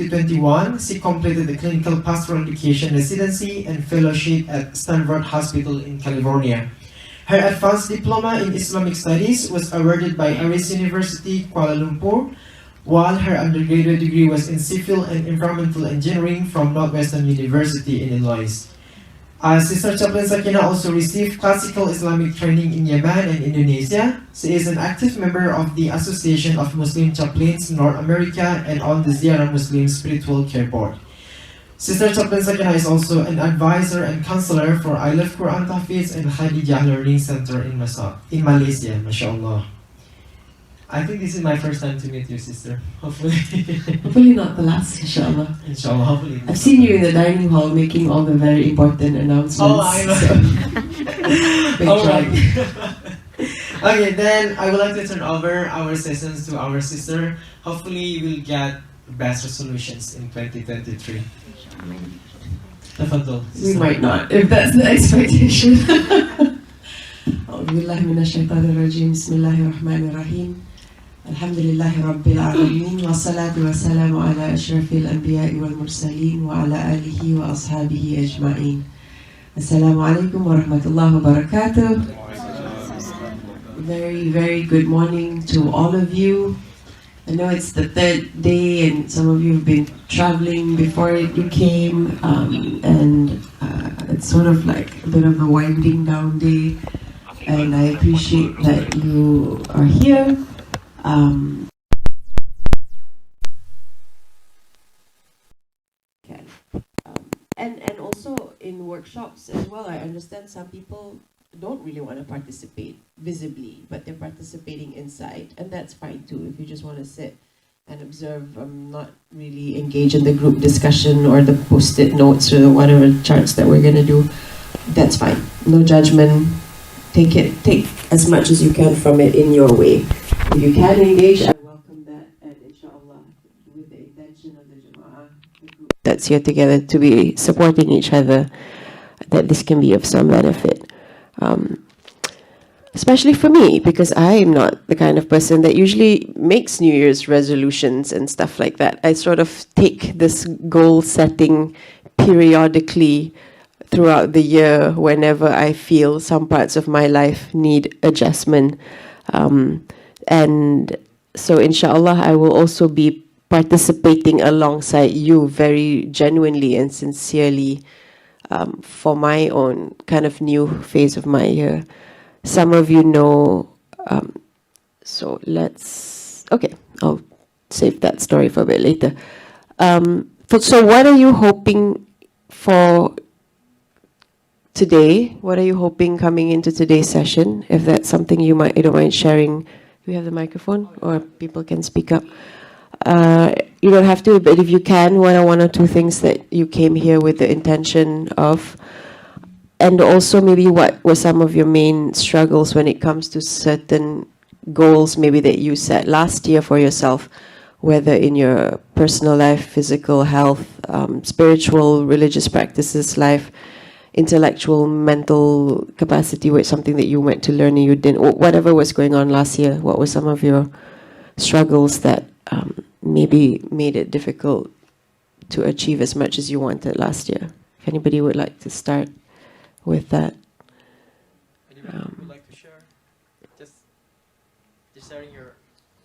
2021, she completed the clinical pastoral education residency and fellowship at Stanford Hospital in California. Her advanced diploma in Islamic studies was awarded by Aris University, Kuala Lumpur, while her undergraduate degree was in civil and environmental engineering from Northwestern University in Illinois. Sister Chaplain Sakina also received classical Islamic training in Yemen and Indonesia. She is an active member of the Association of Muslim Chaplains North America and on the Ziarah Muslim Spiritual Care Board. Sister Chaplain Sakina is also an advisor and counselor for I Love Quran Tahfiz and Khadijah Learning Center in Malaysia, mashallah. I think this is my first time to meet your sister, hopefully. Hopefully not the last, inshallah. Inshallah, hopefully. I've seen you in the dining hall making all the very important announcements. Oh, I know. So. Alright. Okay, then I would like to turn over our sessions to our sister. Hopefully we'll get best resolutions in 2023. Tafadhol, We might not, if that's the expectation. Bismillahirrahmanirrahim. Alhamdulillahi Rabbil Alameen. Wa salatu wa salamu ala ashrafil anbiya'i wal mursaleen wa ala alihi wa ashabihi ajma'in. Assalamu alaikum wa rahmatullahi wa barakatuh. Very, very good morning to all of you. I know it's the third day and some of you have been traveling before you came, and it's sort of like a bit of a winding down day, and I appreciate that you are here. And also in workshops as well, I understand some people don't really want to participate visibly, but they're participating inside, and that's fine too. If you just want to sit and observe, not really engage in the group discussion or the post-it notes or whatever charts that we're gonna do, that's fine. No judgment. Take as much as you can from it in your way. If you can engage, I welcome that, and inshallah, with the intention of the Jama'ah, the group that's here together to be supporting each other, that this can be of some benefit. Especially for me, because I am not the kind of person that usually makes New Year's resolutions and stuff like that. I sort of take this goal setting periodically throughout the year whenever I feel some parts of my life need adjustment. And so inshallah, I will also be participating alongside you very genuinely and sincerely for my own kind of new phase of my year. Some of you know, so okay, I'll save that story for a bit later. So what are you hoping for today? What are you hoping coming into today's session? If that's something you don't mind sharing. Do we have the microphone or people can speak up? You don't have to, but if you can, what are one or two things that you came here with the intention of? And also maybe what were some of your main struggles when it comes to certain goals maybe that you set last year for yourself, whether in your personal life, physical health, spiritual, religious practices life, intellectual, mental capacity, which something that you went to learn and you didn't, or whatever was going on last year. What were some of your struggles that maybe made it difficult to achieve as much as you wanted last year? If anybody would like to start with that. Anybody would like to share? Just sharing your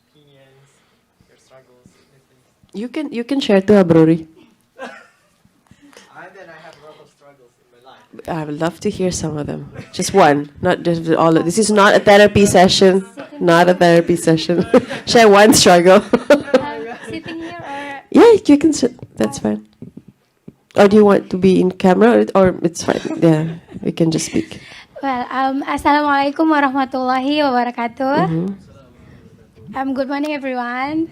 opinions, your struggles, anything. You can share too, Abrori. I have a lot of struggles in my life. I would love to hear some of them. Just one, not just all of this. Is not a therapy session. Not a therapy session. Share one struggle. Sitting here or? Yeah, you can sit. That's fine. Or do you want to be in camera or it's fine? Yeah, we can just speak. Well, Assalamualaikum warahmatullahi wabarakatuh. Good morning, everyone.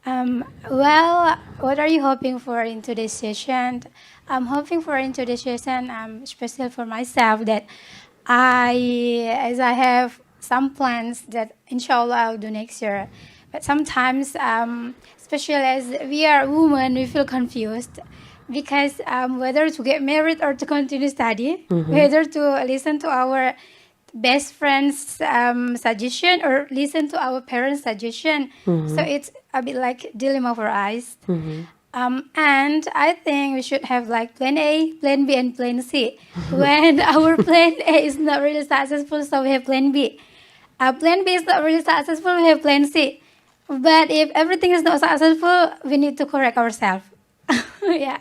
Well, what are you hoping for in today's session? I'm hoping for in today's session, especially for myself, that as I have some plans that inshallah I'll do next year. But sometimes, especially as we are women, we feel confused because whether to get married or to continue study, whether to listen to our best friend's suggestion or listen to our parents' suggestion. So it's a bit like dilemma for us. And I think we should have like plan A, plan B, and plan C. When our plan A is not really successful, so we have plan B. Plan B is not really successful, we have plan C. But if everything is not successful, we need to correct ourselves. Yeah.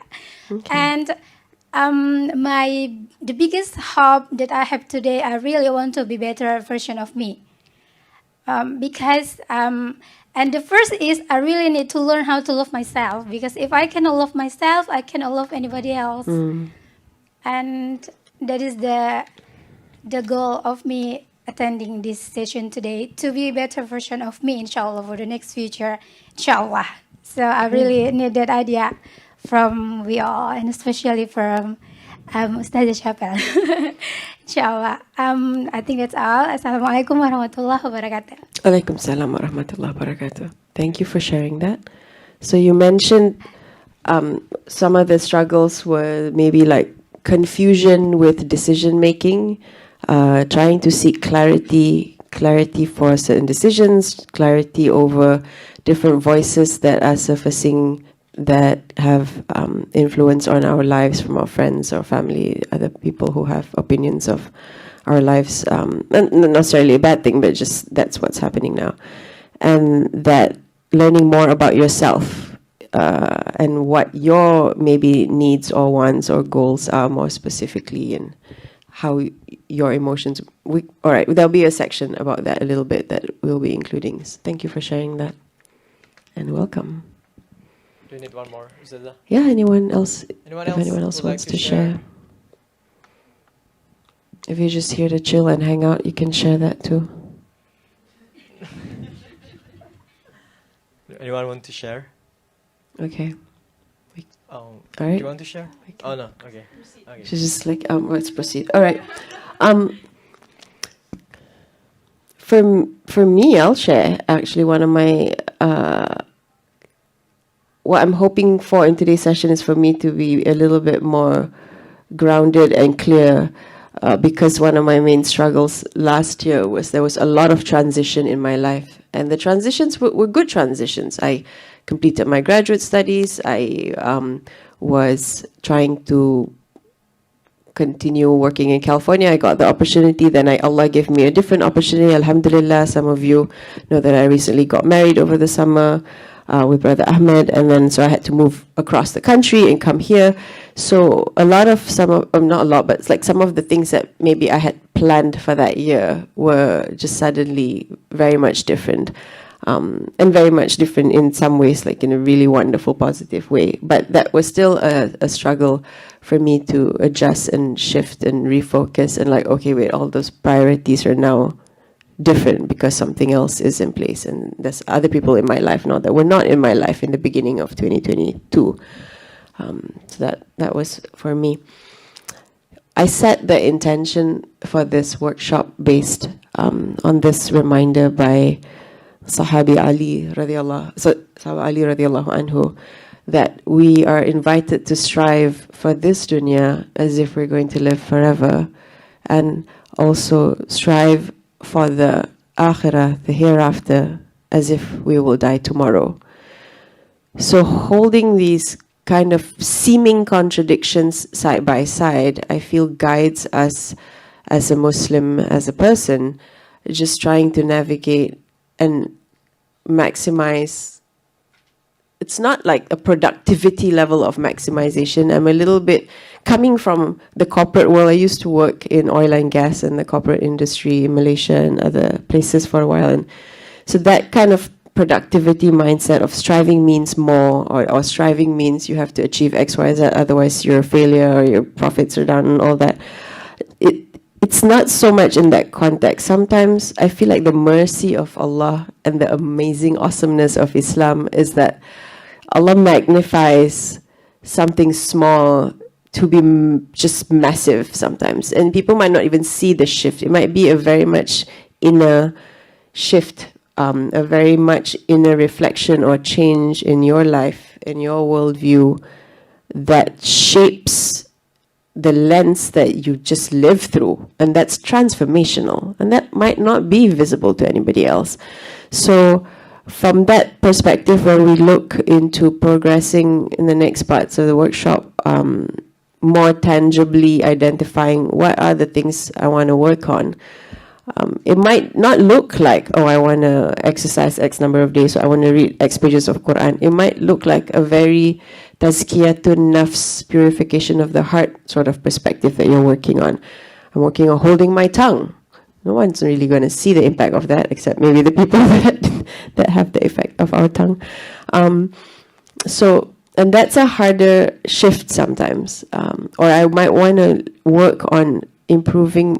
And the biggest hope that I have today, I really want to be better version of me. Because and the first is I really need to learn how to love myself, because if I cannot love myself, I cannot love anybody else. And that is the goal of me attending this session today, to be a better version of me, inshallah, for the next future, inshallah. So I really need that idea from we all, and especially from Ustazah Chapel. Inshallah. I think that's all. Assalamualaikum warahmatullahi wabarakatuh. Alaikum salam wa rahmatullahi wa barakatuh. Thank you for sharing that. So you mentioned some of the struggles were maybe like confusion with decision making, trying to seek clarity for certain decisions, clarity over different voices that are surfacing that have influence on our lives from our friends or family, other people who have opinions of our lives. Not necessarily a bad thing, but just that's what's happening now. And that learning more about yourself and what your maybe needs or wants or goals are more specifically, and how your emotions... all right, there'll be a section about that a little bit that we'll be including. So thank you for sharing that. And welcome. Do you need one more? Yeah, anyone else? Anyone If else anyone else would like wants to share. If you're just here to chill and hang out, you can share that too. Anyone want to share? Okay. All right. Do you want to share? Oh no. Okay. Okay. She's just like, let's proceed. All right. For me, I'll share actually one of my what I'm hoping for in today's session is for me to be a little bit more grounded and clear, because one of my main struggles last year was there was a lot of transition in my life, and the transitions were good transitions. I completed my graduate studies. I was trying to continue working in California. I got the opportunity. Then Allah gave me a different opportunity. Alhamdulillah. Some of you know that I recently got married over the summer with Brother Ahmed, and then so I had to move across the country and come here. So a lot of not a lot, but it's like some of the things that maybe I had planned for that year were just suddenly very much different. And very much different in some ways, like in a really wonderful, positive way. But that was still a struggle for me to adjust and shift and refocus and like, okay, wait, all those priorities are now different because something else is in place. And there's other people in my life now that were not in my life in the beginning of 2022. So that was for me. I set the intention for this workshop based on this reminder by Sahabi Ali radiallahu anhu, that we are invited to strive for this dunya as if we're going to live forever, and also strive for the akhirah, the hereafter, as if we will die tomorrow. So holding these kind of seeming contradictions side by side, I feel guides us as a Muslim, as a person, just trying to navigate and maximize. It's not like a productivity level of maximization. I'm a little bit coming from the corporate world. I used to work in oil and gas and the corporate industry in Malaysia and other places for a while. And so that kind of productivity mindset of striving means more, or striving means you have to achieve X, Y, Z, otherwise you're a failure or your profits are down and all that. It's not so much in that context. Sometimes I feel like the mercy of Allah and the amazing awesomeness of Islam is that Allah magnifies something small to be just massive sometimes. And people might not even see the shift. It might be a very much inner shift, a very much inner reflection or change in your life, in your worldview, that shapes the lens that you just live through, and that's transformational, and that might not be visible to anybody else. So from that perspective, when we look into progressing in the next parts of the workshop, more tangibly identifying what are the things I want to work on. It might not look like, oh, I want to exercise X number of days, so I want to read X pages of Quran. It might look like a very tazkiyatun nafs, purification of the heart sort of perspective that you're working on. I'm working on holding my tongue. No one's really going to see the impact of that, except maybe the people that have the effect of our tongue. And that's a harder shift sometimes. Or I might want to work on improving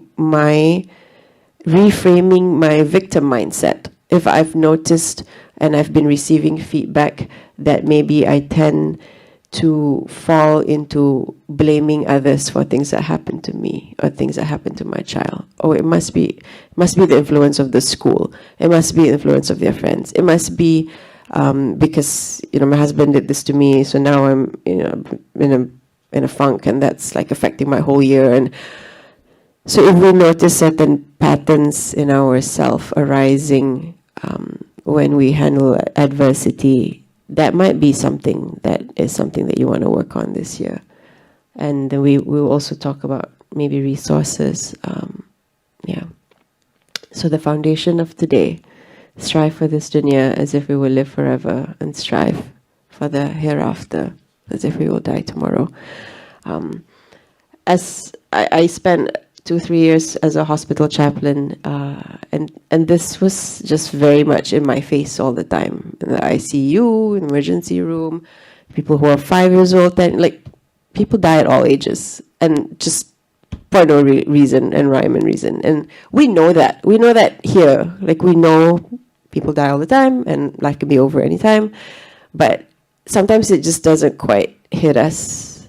reframing my victim mindset. If I've noticed and I've been receiving feedback that maybe I tend to fall into blaming others for things that happen to me or things that happen to my child. Oh, it must be the influence of the school. It must be the influence of their friends. It must be because my husband did this to me, so now I'm in a funk, and that's like affecting my whole year. And so if we notice certain patterns in ourselves arising when we handle adversity, that might be something that you want to work on this year. And then we will also talk about maybe resources. So the foundation of today, strive for this dunya as if we will live forever, and strive for the hereafter as if we will die tomorrow. As I spent 2-3 years as a hospital chaplain, and this was just very much in my face all the time. In the ICU, in the emergency room, people who are 5 years old, 10, like people die at all ages, and just for no reason and rhyme and reason. And we know that. We know that here. Like we know people die all the time, and life can be over anytime. But sometimes it just doesn't quite hit us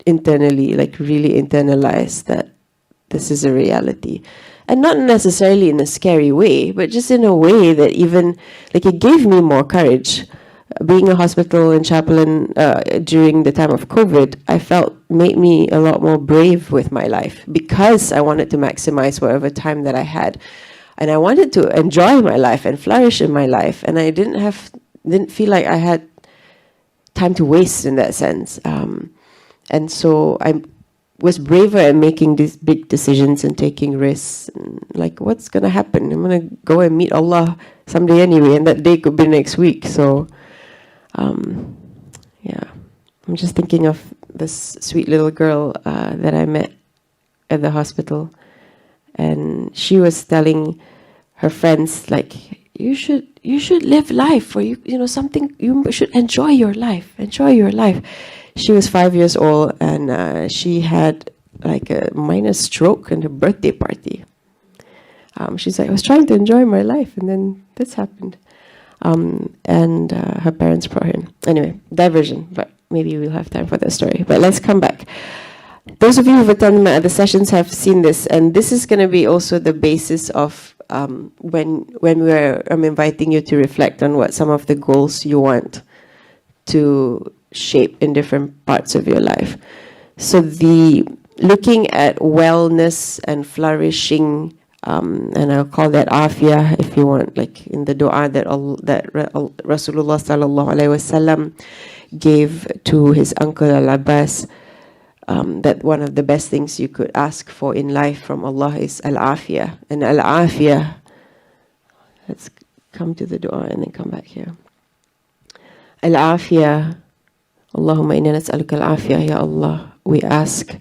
internally, like really internalize that this is a reality. And not necessarily in a scary way, but just in a way that even, like, it gave me more courage. Being a hospital and chaplain during the time of COVID, I felt made me a lot more brave with my life, because I wanted to maximize whatever time that I had. And I wanted to enjoy my life and flourish in my life. And I didn't feel like I had time to waste in that sense. And so I was braver at making these big decisions and taking risks. And like, what's going to happen? I'm going to go and meet Allah someday anyway, and that day could be next week. So, I'm just thinking of this sweet little girl that I met at the hospital. And she was telling her friends, like, you should live life, or you should enjoy your life. Enjoy your life. She was 5 years old, and she had like a minor stroke in her birthday party. She's like, I was trying to enjoy my life, and then this happened. And her parents brought her in. Anyway, diversion, but maybe we'll have time for that story. But let's come back. Those of you who've attended my other sessions have seen this, and this is going to be also the basis of when I'm inviting you to reflect on what some of the goals you want to shape in different parts of your life. So the looking at wellness and flourishing, and I'll call that afiyah if you want, like in the dua that Rasulullah sallallahu alaihi wasallam gave to his uncle Al-Abbas, that one of the best things you could ask for in life from Allah is al-afiyah. And al-afiyah, let's come to the dua and then come back here. Al-afiyah, Allahumma inna nas'aluka al-afiyah, Ya Allah, we ask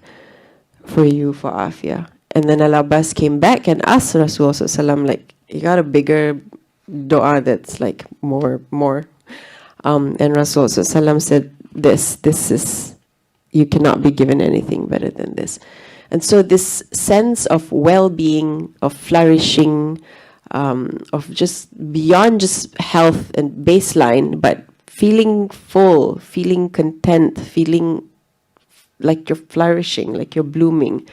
for you for afiyah. And then Al-Abbas came back and asked Rasulullah sallallahu alaihi wasallam, like, you got a bigger dua that's like more. And Rasulullah sallallahu alaihi wasallam said, this is, you cannot be given anything better than this. And so this sense of well-being, of flourishing, of just beyond just health and baseline, but feeling full, feeling content, feeling like you're flourishing, like you're blooming.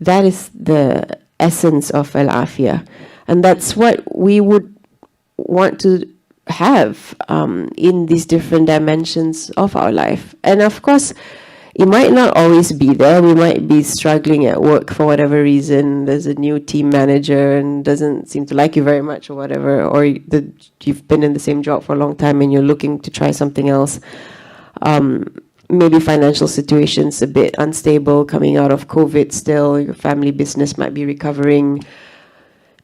That is the essence of al-afiyah. And that's what we would want to have in these different dimensions of our life. And of course, it might not always be there. We might be struggling at work for whatever reason. There's a new team manager and doesn't seem to like you very much or whatever, or you've been in the same job for a long time and you're looking to try something else. Maybe financial situation's a bit unstable, coming out of COVID still. Your family business might be recovering.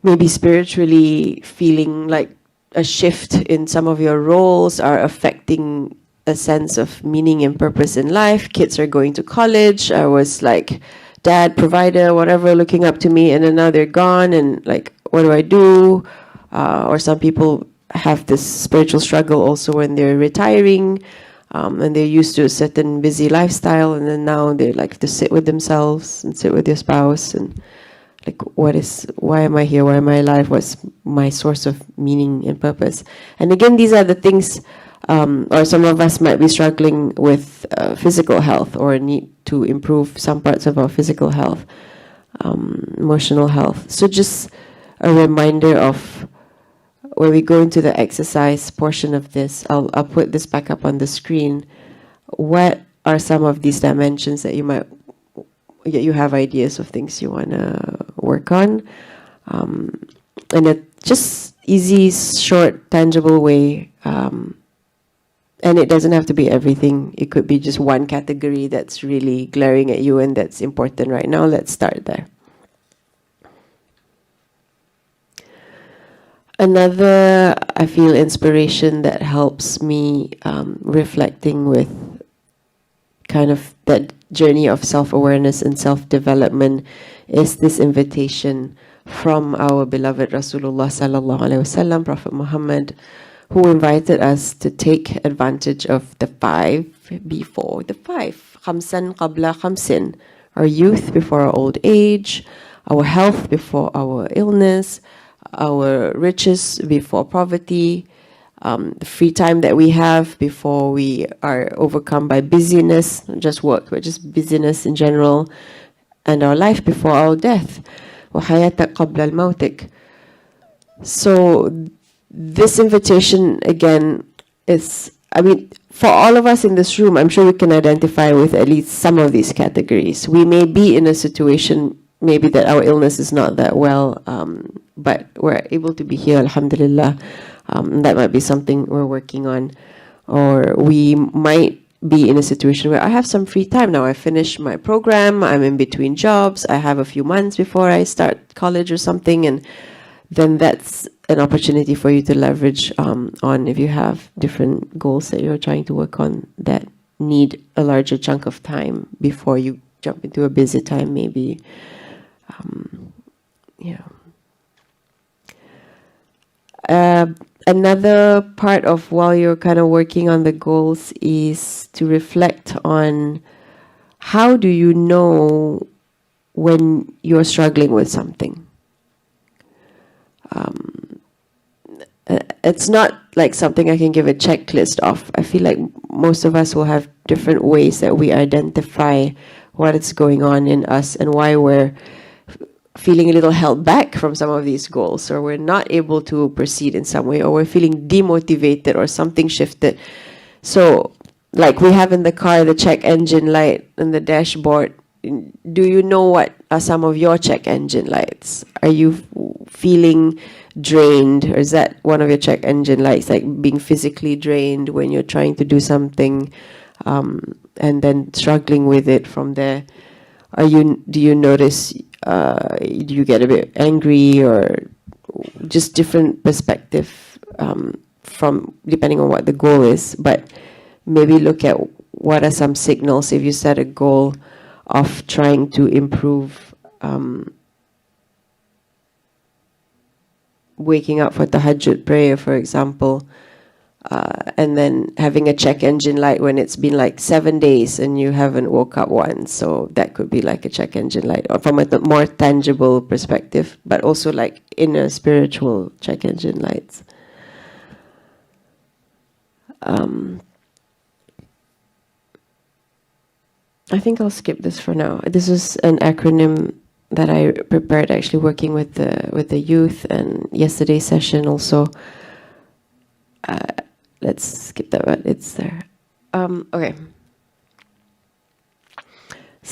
Maybe spiritually feeling like a shift in some of your roles are affecting a sense of meaning and purpose in life. Kids are going to college. I was like dad, provider, whatever, looking up to me, and then now they're gone, and like, what do I do? Or some people have this spiritual struggle also when they're retiring, and they're used to a certain busy lifestyle, and then now they like to sit with themselves and sit with their spouse and like, why am I here? Why am I alive? What's my source of meaning and purpose? And again, these are the things, or some of us might be struggling with physical health or need to improve some parts of our physical health, emotional health. So just a reminder of, when we go into the exercise portion of this, I'll put this back up on the screen. What are some of these dimensions that you have ideas of things you want to work on? In a just easy, short, tangible way. And it doesn't have to be everything. It could be just one category that's really glaring at you and that's important right now. Let's start there. Another, I feel, inspiration that helps me reflecting with kind of that journey of self-awareness and self-development is this invitation from our beloved Rasulullah sallallahu alaihi wasallam, Prophet Muhammad, who invited us to take advantage of the 5 before the 5. Khamsan qabla khamsin. Our youth before our old age, our health before our illness, our riches before poverty, the free time that we have before we are overcome by busyness, not just work, but just busyness in general, and our life before our death. وَحَيَاتَكْ قَبْلَ الْمَوْتِكَ. So this invitation, again, is, I mean, for all of us in this room, I'm sure we can identify with at least some of these categories. We may be in a situation, maybe that our illness is not that well, but we're able to be here, alhamdulillah. That might be something we're working on. Or we might be in a situation where I have some free time now. I finished my program, I'm in between jobs, I have a few months before I start college or something, and then that's an opportunity for you to leverage on if you have different goals that you're trying to work on that need a larger chunk of time before you jump into a busy time, maybe. Another part of while you're kind of working on the goals is to reflect on how do you know when you're struggling with something. It's not like something I can give a checklist of. I feel like most of us will have different ways that we identify what is going on in us and why we're feeling a little held back from some of these goals, or we're not able to proceed in some way, or we're feeling demotivated or something shifted. So like we have in the car the check engine light and the dashboard. Do you know what are some of your check engine lights? Are you feeling drained, or is that one of your check engine lights, like being physically drained when you're trying to do something and then struggling with it from there? Do you notice, do you get a bit angry, or just different perspective from depending on what the goal is? But maybe look at what are some signals if you set a goal of trying to improve waking up for tahajjud prayer, for example, and then having a check engine light when it's been like 7 days and you haven't woke up once. So that could be like a check engine light, or from a more tangible perspective, but also like inner spiritual check engine lights. I think I'll skip this for now. This is an acronym that I prepared actually working with the youth, and yesterday's session also. Let's skip that one. It's there. Okay.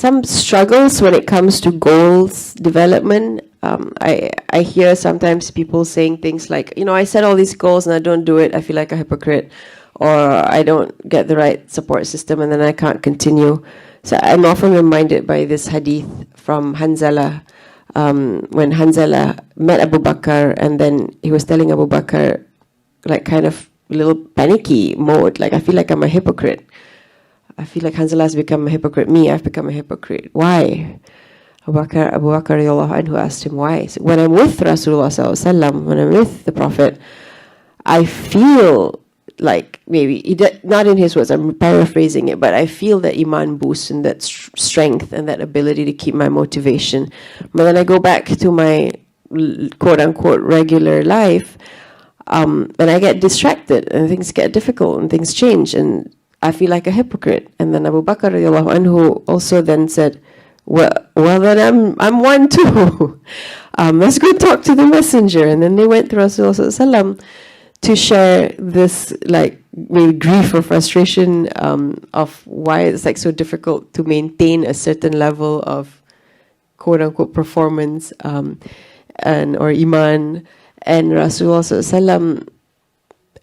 some struggles when it comes to goals development. I hear sometimes people saying things like, I set all these goals and I don't do it, I feel like a hypocrite, or I don't get the right support system and then I can't continue. So I'm often reminded by this hadith from Hanzala, when Hanzala met Abu Bakr and then he was telling Abu Bakr, like kind of a little panicky mode, like I feel like I'm a hypocrite. I feel like Hanzala has become a hypocrite. I've become a hypocrite. Why? Abu Bakr radiallahu anhu asked him why. So when I'm with Rasulullah sallallahu alaihi wasallam, when I'm with the Prophet, I feel like maybe, not in his words, I'm paraphrasing it, but I feel that iman boost and that strength and that ability to keep my motivation. But then I go back to my quote-unquote regular life, and I get distracted and things get difficult and things change and I feel like a hypocrite. And then Abu Bakr radiallahu anhu also then said, well then I'm one too. Let's go talk to the messenger. And then they went to Rasulullah sallallahu alaihi wasallam to share this like maybe grief or frustration of why it's like so difficult to maintain a certain level of quote unquote performance and or iman. And Rasulullah sallallahu alaihi wasallam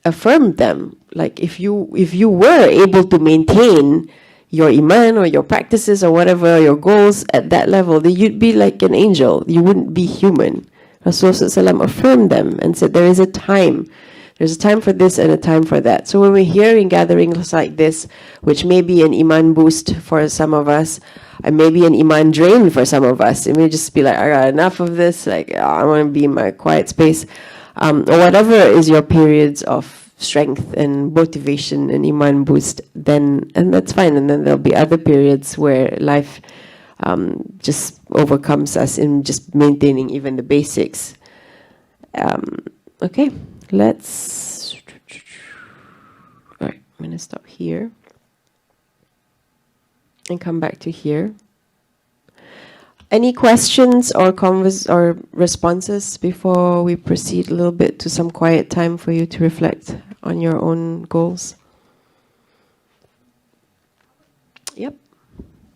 affirmed them, like if you were able to maintain your iman or your practices or whatever your goals at that level, then you'd be like an angel, you wouldn't be human. Rasulullah affirmed them and said there's a time for this and a time for that. So when we're here in gatherings like this, which may be an iman boost for some of us and maybe an iman drain for some of us, it may just be like, I got enough of this, like I want to be in my quiet space, or whatever is your periods of strength and motivation and iman boost, then, and that's fine. And then there'll be other periods where life just overcomes us in just maintaining even the basics. Okay, let's, all right, I'm going to stop here and come back to here. Any questions or or responses before we proceed a little bit to some quiet time for you to reflect on your own goals? Yep.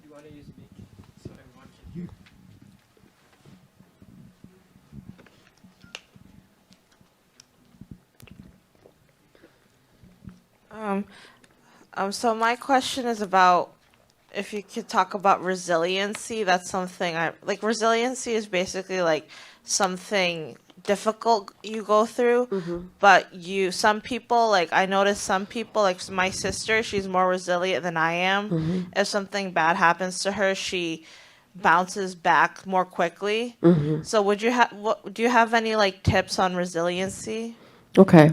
You want to use me so everyone can hear? So my question is about if you could talk about resiliency. That's something resiliency is basically like something difficult you go through, but some people, like I noticed some people, like my sister, she's more resilient than I am. If something bad happens to her, she bounces back more quickly. So do you have any like tips on resiliency? Okay.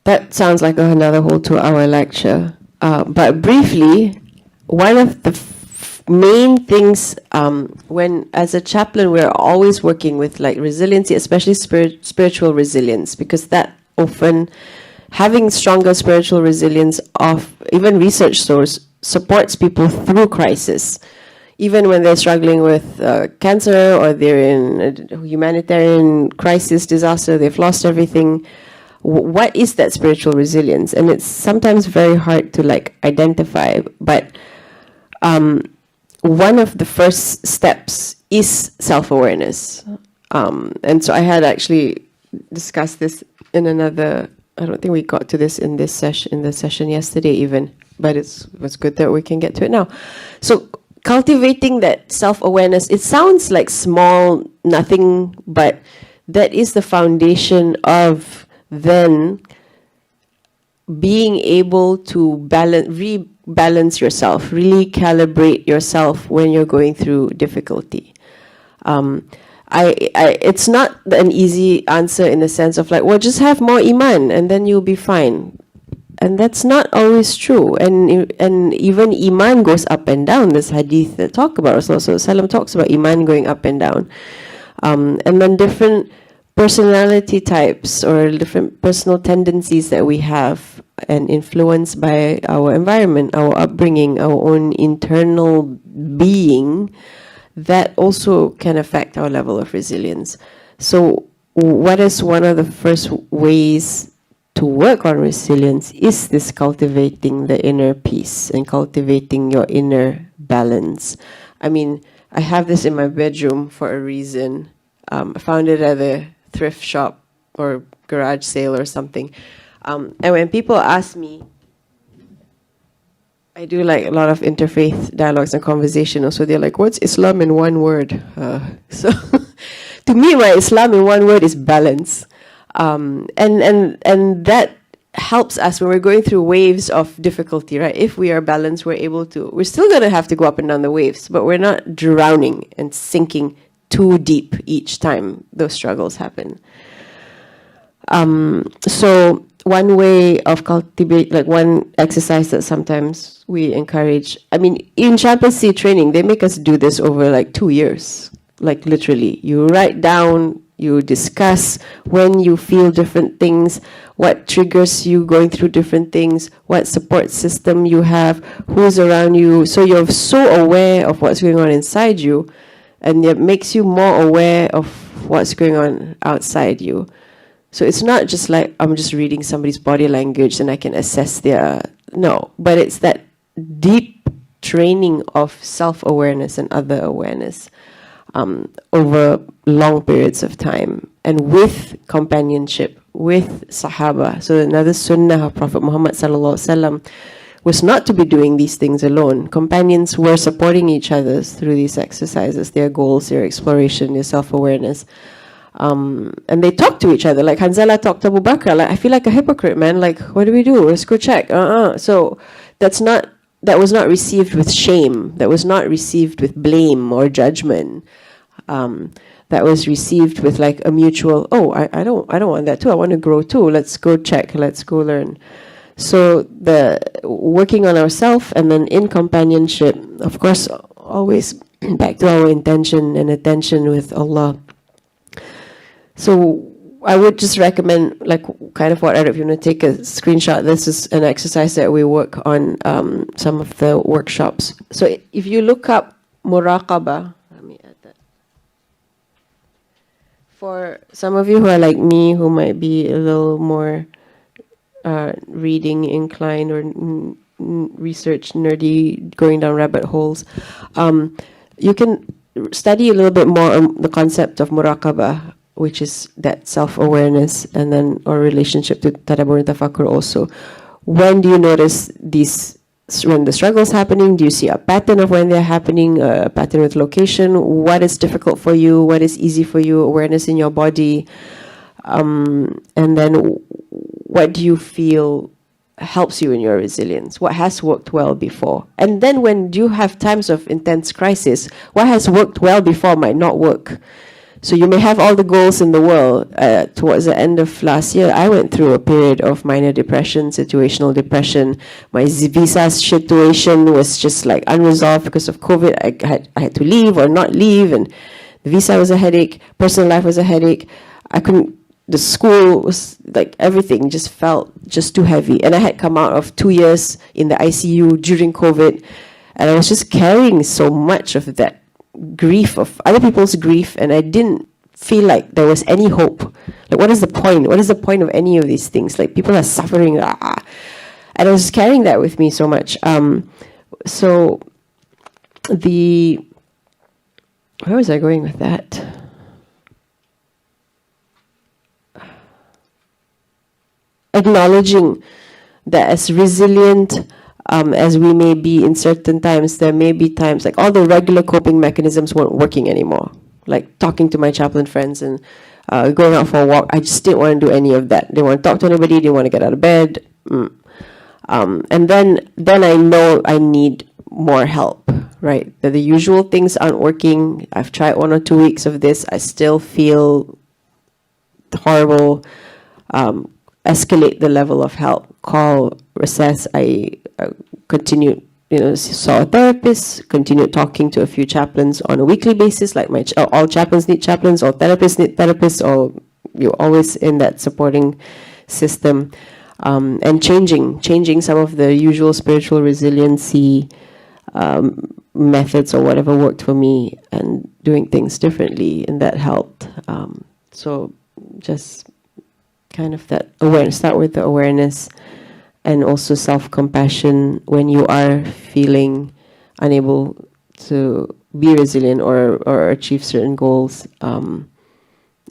That sounds like another whole 2-hour lecture. But briefly, one of the main things when, as a chaplain, we're always working with like resiliency, especially spiritual resilience, because that often, having stronger spiritual resilience of even research source supports people through crisis. Even when they're struggling with cancer or they're in a humanitarian crisis, disaster, they've lost everything. What is that spiritual resilience? And it's sometimes very hard to like identify, but one of the first steps is self-awareness. And so I had actually discussed this in another, I don't think we got to this in the session yesterday even, but it's good that we can get to it now. So cultivating that self-awareness, it sounds like small, nothing, but that is the foundation of then being able to rebalance yourself, really calibrate yourself when you're going through difficulty. It's not an easy answer in the sense of like, well, just have more iman and then you'll be fine. And that's not always true. And even iman goes up and down. This hadith that talk about Rasulullah talks about iman going up and down. And then different personality types or different personal tendencies that we have and influenced by our environment, our upbringing, our own internal being, that also can affect our level of resilience. So what is one of the first ways to work on resilience is this cultivating the inner peace and cultivating your inner balance. I mean, I have this in my bedroom for a reason. I found it at a thrift shop or garage sale or something. And when people ask me, I do like a lot of interfaith dialogues and conversation. So they're like, what's Islam in one word? So to me, my Islam in one word is balance. And that helps us when we're going through waves of difficulty, right? If we are balanced, we're still going to have to go up and down the waves, but we're not drowning and sinking too deep each time those struggles happen. So one way of one exercise that sometimes we encourage, I mean, in chaplaincy training, they make us do this over 2 years, literally. You write down, you discuss when you feel different things, what triggers you going through different things, what support system you have, who's around you. So you're so aware of what's going on inside you, and it makes you more aware of what's going on outside you. So it's not just like I'm just reading somebody's body language and I can assess no, but it's that deep training of self-awareness and other awareness over long periods of time, and with companionship, with Sahaba. So another sunnah of Prophet Muhammad sallallahu alaihi wasallam was not to be doing these things alone. Companions were supporting each other through these exercises, their goals, their exploration, their self-awareness. And they talk to each other. Like Hanzala talked to Abu Bakr. I feel like a hypocrite, man. What do we do? Let's go check. So that was not received with shame. That was not received with blame or judgment. That was received with a mutual, I don't want that too. I want to grow too. Let's go check. Let's go learn. So the working on ourselves, and then in companionship, of course, always back to our intention and attention with Allah. So I would just recommend, kind of whatever, if you want to take a screenshot, this is an exercise that we work on some of the workshops. So if you look up muraqabah, let me add that. For some of you who are like me, who might be a little more reading inclined or research nerdy, going down rabbit holes, you can study a little bit more on the concept of muraqabah, which is that self-awareness, and then our relationship to tadabbur and tafakkur also. When do you notice when the struggle is happening? Do you see a pattern of when they're happening, a pattern with location? What is difficult for you? What is easy for you? Awareness in your body. And then what do you feel helps you in your resilience? What has worked well before? And then when you have times of intense crisis, what has worked well before might not work. So you may have all the goals in the world. Towards the end of last year, I went through a period of minor depression, situational depression. My visa situation was just unresolved because of COVID. I had to leave or not leave, and the visa was a headache. Personal life was a headache. The school was everything just felt just too heavy. And I had come out of 2 years in the ICU during COVID, and I was just carrying so much of that grief, of other people's grief, and I didn't feel like there was any hope. What is the point? What is the point of any of these things? People are suffering, and I was carrying that with me so much. So where was I going with that? Acknowledging that as resilient as we may be in certain times, there may be times all the regular coping mechanisms weren't working anymore. Talking to my chaplain friends and going out for a walk, I just didn't want to do any of that. Didn't want to talk to anybody, didn't want to get out of bed. And then I know I need more help, right? That the usual things aren't working. I've tried 1 or 2 weeks of this. I still feel horrible. Escalate the level of help. Call, assess. I continued, saw a therapist, continued talking to a few chaplains on a weekly basis, all chaplains need chaplains, all therapists need therapists, or you're always in that supporting system. And changing some of the usual spiritual resiliency methods or whatever worked for me, and doing things differently, and that helped. So just kind of that awareness, start with the awareness, and also self-compassion when you are feeling unable to be resilient or achieve certain goals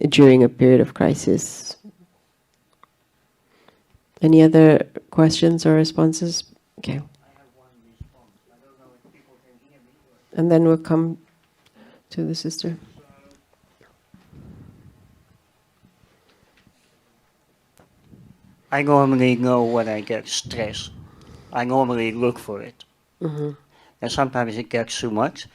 during a period of crisis. Any other questions or responses? Okay. And then we'll come to the sister. I normally know when I get stressed. I normally look for it. And sometimes it gets too much.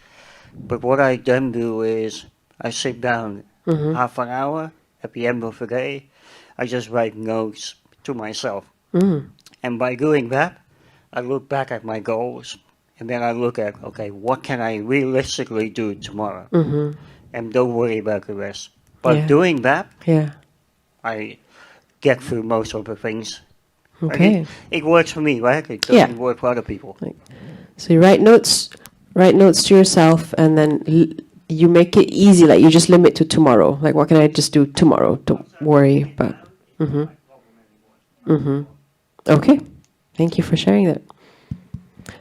But what I then do is I sit down half an hour at the end of the day. I just write notes to myself. And by doing that, I look back at my goals. And then I look at, okay, what can I realistically do tomorrow? And don't worry about the rest. But Yeah. doing that, Yeah. I get through most of the things. Like, Okay. it works for me, right? It doesn't Yeah. work for other people. So you write notes to yourself, and then you make it easy. Like you just limit to tomorrow. Like what can I just do tomorrow? Don't worry about. Okay. Thank you for sharing that.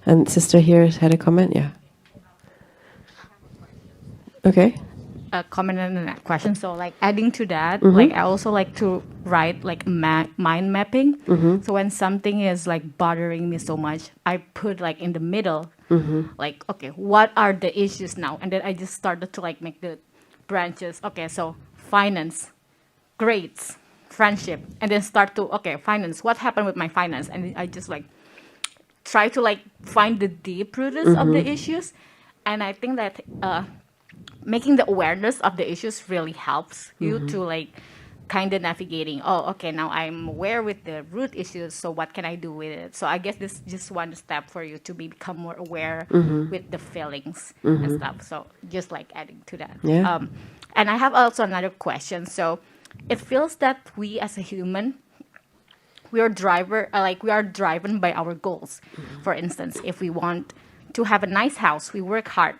And sister here had a comment. Yeah. Okay. A comment on that question. So like adding to that, like I also like to write like mind mapping. So when something is like bothering me so much, I put like in the middle, like, okay, what are the issues now? And then I just started to like make the branches. Okay, so finance, grades, friendship, and then start to, okay, finance, what happened with my finance? And I just like try to like find the deep roots of the issues. And I think that making the awareness of the issues really helps you to like kind of navigating, oh, okay, now I'm aware with the root issues, so what can I do with it? So I guess this is just one step for you to become more aware with the feelings and stuff. So just like adding to that. Yeah. And I have also another question. So it feels that we as a human, we are driven by our goals. For instance, if we want to have a nice house, we work hard.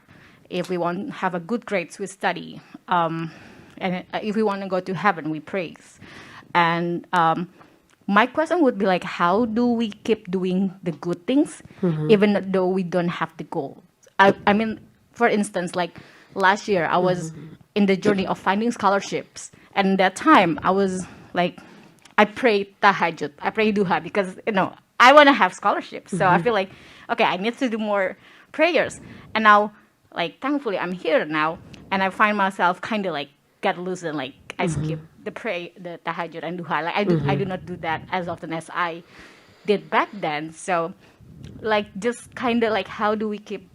If we want to have a good grades, we study. And if we want to go to heaven, we praise. And my question would be like, how do we keep doing the good things, even though we don't have the goal? I mean, for instance, like last year, I was in the journey of finding scholarships. And that time, I was like, I pray tahajjud, I pray duha, because, I want to have scholarships. So I feel like, okay, I need to do more prayers. And now, like, thankfully, I'm here now, and I find myself kind of like get loose and like I skip the tahajjud and duha. Like I do not do that as often as I did back then. So, like, just kind of like, how do we keep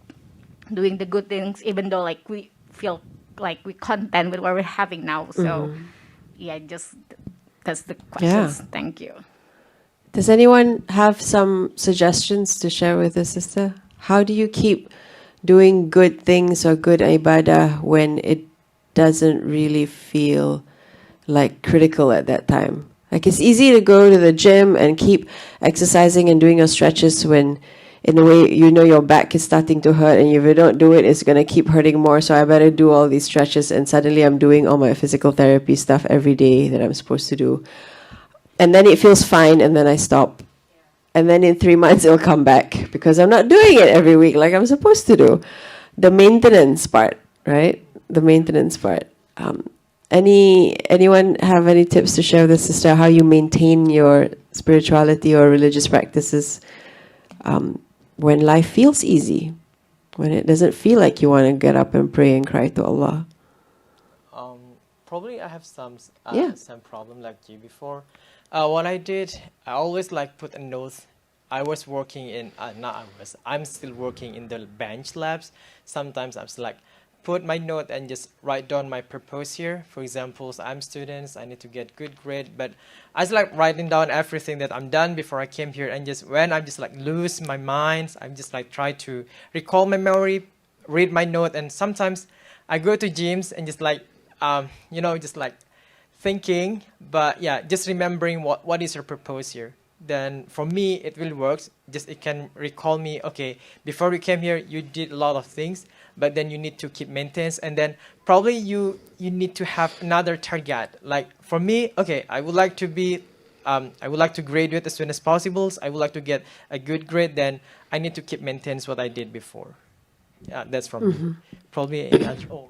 doing the good things even though like we feel like we're content with what we're having now? So, yeah, just that's the questions. Yeah. Thank you. Does anyone have some suggestions to share with the sister? How do you keep doing good things or good ibadah when it doesn't really feel like critical at that time? Like it's easy to go to the gym and keep exercising and doing your stretches when in a way your back is starting to hurt, and if you don't do it, it's going to keep hurting more. So I better do all these stretches, and suddenly I'm doing all my physical therapy stuff every day that I'm supposed to do. And then it feels fine, and then I stop. And then in 3 months, it'll come back because I'm not doing it every week like I'm supposed to do. The maintenance part, right? The maintenance part. Anyone have any tips to share with the sister how you maintain your spirituality or religious practices when life feels easy, when it doesn't feel like you want to get up and pray and cry to Allah? Probably I have some problem like you before. What I did, I always like put a note. I was working in, I'm still working in the bench labs. Sometimes I'm just like, put my note and just write down my purpose here. For example, I'm students, I need to get good grade, but I just like writing down everything that I'm done before I came here, and just when I'm just like lose my mind, I'm just like try to recall my memory, read my note, and sometimes I go to gyms and just like, just like thinking, but yeah, just remembering what is your purpose here. Then for me, it will work. Just it can recall me, okay, before you came here, you did a lot of things, but then you need to keep maintenance, and then probably you need to have another target. Like for me, okay, I would like to graduate as soon as possible. I would like to get a good grade. Then I need to keep maintenance what I did before. That's from me. Probably in oh.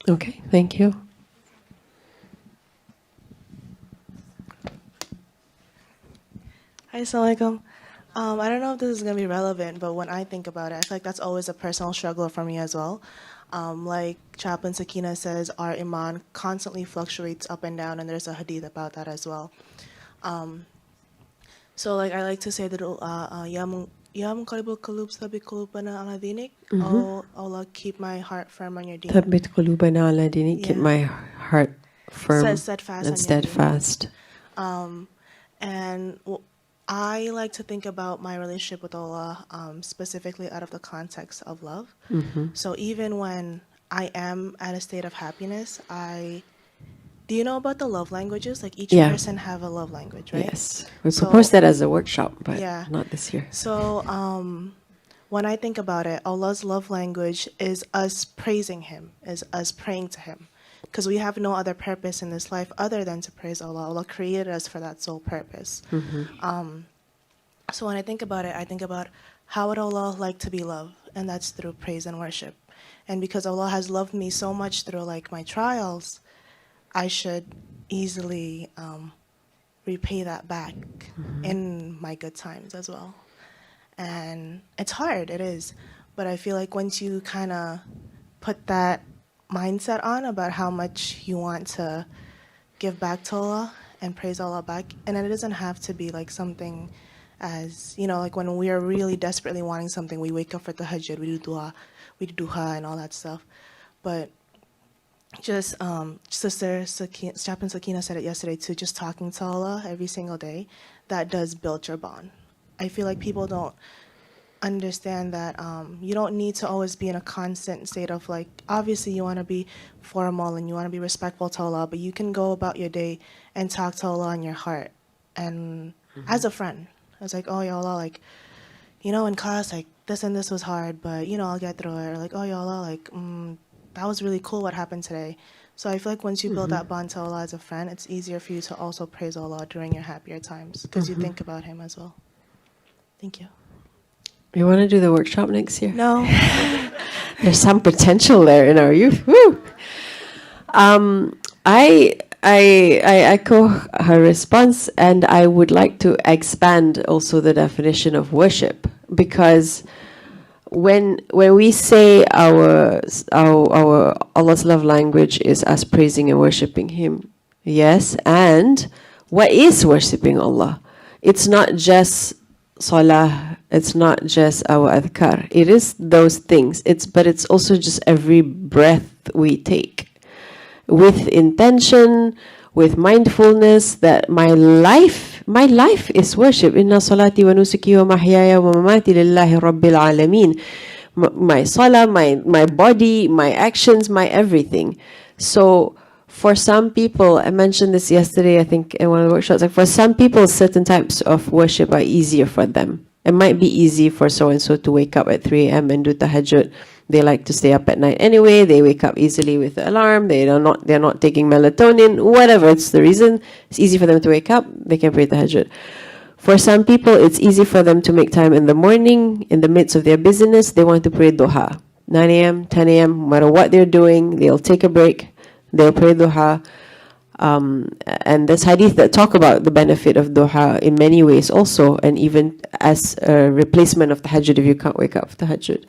Okay, thank you. Hi, Assalamualaikum. I don't know if this is going to be relevant, but when I think about it, I feel like that's always a personal struggle for me as well. Like Chaplain Sakina says, our iman constantly fluctuates up and down, and there's a hadith about that as well. So like I like to say that Ya Muqallibul Qulub thabbit qulubana ala dinik. Oh Allah, keep my heart firm on your deen. Thabbit qulubana ala dinik. Keep Yeah. my heart firm Steadfast and on your steadfast. And I like to think about my relationship with Allah specifically out of the context of love. So even when I am at a state of happiness, do you know about the love languages? Like each Yeah. person have a love language, right? Yes, we So- proposed that as a workshop, but Yeah. not this year. So when I think about it, Allah's love language is us praising Him, is us praying to Him. Because we have no other purpose in this life other than to praise Allah. Allah created us for that sole purpose. So when I think about it, I think about how would Allah like to be loved? And that's through praise and worship. And because Allah has loved me so much through like my trials, I should easily repay that back in my good times as well. And it's hard, it is. But I feel like once you kind of put that mindset on about how much you want to give back to Allah and praise Allah back, and it doesn't have to be like something as, you know, like when we are really desperately wanting something, we wake up for tahajjud, we do duha and all that stuff. But just Sister Chaplain Sakina said it yesterday too, just talking to Allah every single day, that does build your bond. I feel like people don't understand that you don't need to always be in a constant state of like, obviously you want to be formal and you want to be respectful to Allah, but you can go about your day and talk to Allah in your heart and as a friend. I was like, oh ya Allah, like, you know, in class like this and this was hard, but you know, I'll get through it. Or like, oh ya Allah, like that was really cool what happened today. So I feel like once you build that bond to Allah as a friend, it's easier for you to also praise Allah during your happier times because you think about Him as well. Thank you. You want to do the workshop next year? No. There's some potential there in our youth. Woo! I echo her response, and I would like to expand also the definition of worship, because when we say our Allah's love language is us praising and worshiping Him, yes, and what is worshiping Allah? It's not just salah, it's not just our adhkar. It is those things. But it's also just every breath we take with intention, with mindfulness that my life is worship. Inna salati wa nusuki wa mahyaya wa mamati lillahi rabbil alameen. My salah, my body, my actions, my everything. So for some people, I mentioned this yesterday, I think in one of the workshops, like for some people, certain types of worship are easier for them. It might be easy for so-and-so to wake up at 3 a.m. and do tahajjud. They like to stay up at night anyway. They wake up easily with the alarm. They're not taking melatonin, whatever. It's the reason. It's easy for them to wake up. They can pray tahajjud. For some people, it's easy for them to make time in the morning, in the midst of their busyness. They want to pray duha. 9 a.m., 10 a.m., no matter what they're doing, they'll take a break. They'll pray duha. And there's hadith that talk about the benefit of duha in many ways also, and even as a replacement of tahajjud if you can't wake up for tahajjud.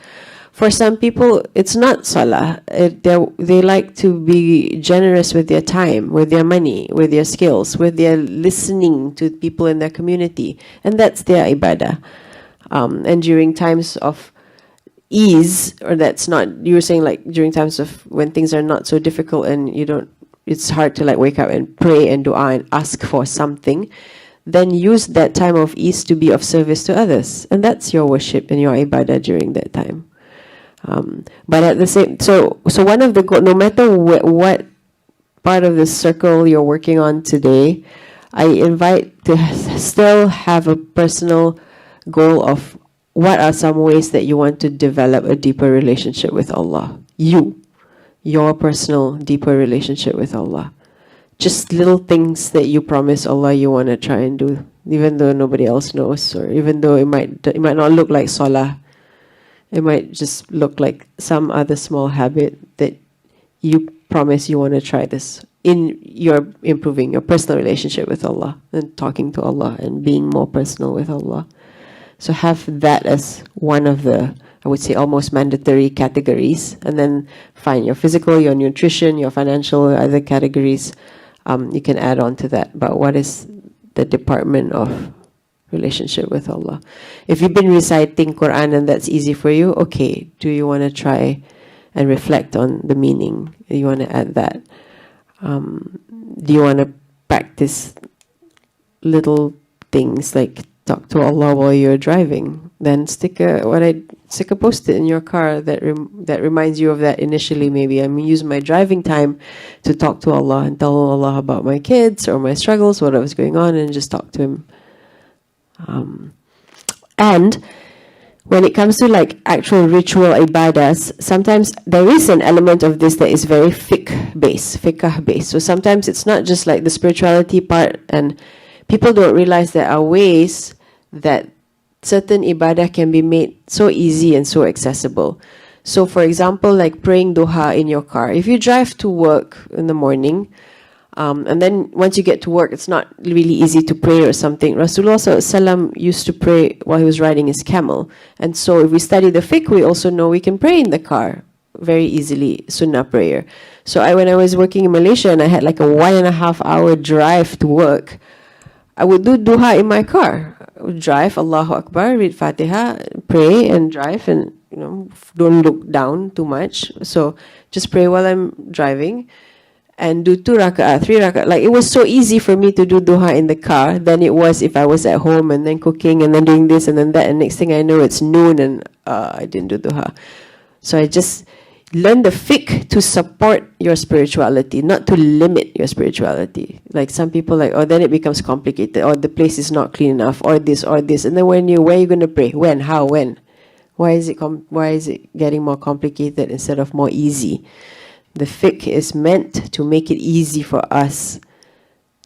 For some people, it's not salah. They like to be generous with their time, with their money, with their skills, with their listening to people in their community. And that's their ibadah. And during times of ease, or that's not, you were saying like during times of when things are not so difficult and it's hard to like wake up and pray and dua and ask for something, then use that time of ease to be of service to others. And that's your worship and your ibadah during that time. But at the same, so one of the no matter what part of the circle you're working on today, I invite to still have a personal goal of what are some ways that you want to develop a deeper relationship with Allah. Your personal deeper relationship with Allah. Just little things that you promise Allah you want to try and do, even though nobody else knows, or even though it might not look like salah. It might just look like some other small habit that you promise you want to try this in your improving your personal relationship with Allah and talking to Allah and being more personal with Allah. So have that as one of the, I would say, almost mandatory categories, and then find your physical, your nutrition, your financial, other categories. You can add on to that. But what is the department of relationship with Allah? If you've been reciting Quran and that's easy for you, okay, do you want to try and reflect on the meaning? Do you want to add that? Do you want to practice little things like talk to Allah while you're driving? Then stick a post-it in your car that reminds you of that initially. Maybe use my driving time to talk to Allah and tell Allah about my kids or my struggles, whatever's going on, and just talk to Him. And when it comes to like actual ritual ibadas, sometimes there is an element of this that is very fiqh based. So sometimes it's not just like the spirituality part, and people don't realize there are ways that certain ibadah can be made so easy and so accessible. So for example, like praying duha in your car. If you drive to work in the morning, and then once you get to work, it's not really easy to pray or something. Rasulullah SAW used to pray while he was riding his camel. And so if we study the fiqh, we also know we can pray in the car very easily, sunnah prayer. So when I was working in Malaysia and I had like a 1.5 hour drive to work, I would do duha in my car. I would drive, Allahu Akbar, read Fatiha, pray and drive, and don't look down too much. So just pray while I'm driving. And do 2 rak'ah, 3 rak'ah. Like, it was so easy for me to do duha in the car than it was if I was at home and then cooking and then doing this and then that. And next thing I know, it's noon and I didn't do duha. So I just learned the fiqh to support your spirituality, not to limit your spirituality. Like some people like, oh, then it becomes complicated, or the place is not clean enough, or this, or this. And then where are you going to pray? When? How? When? Why is it getting more complicated instead of more easy? The fiqh is meant to make it easy for us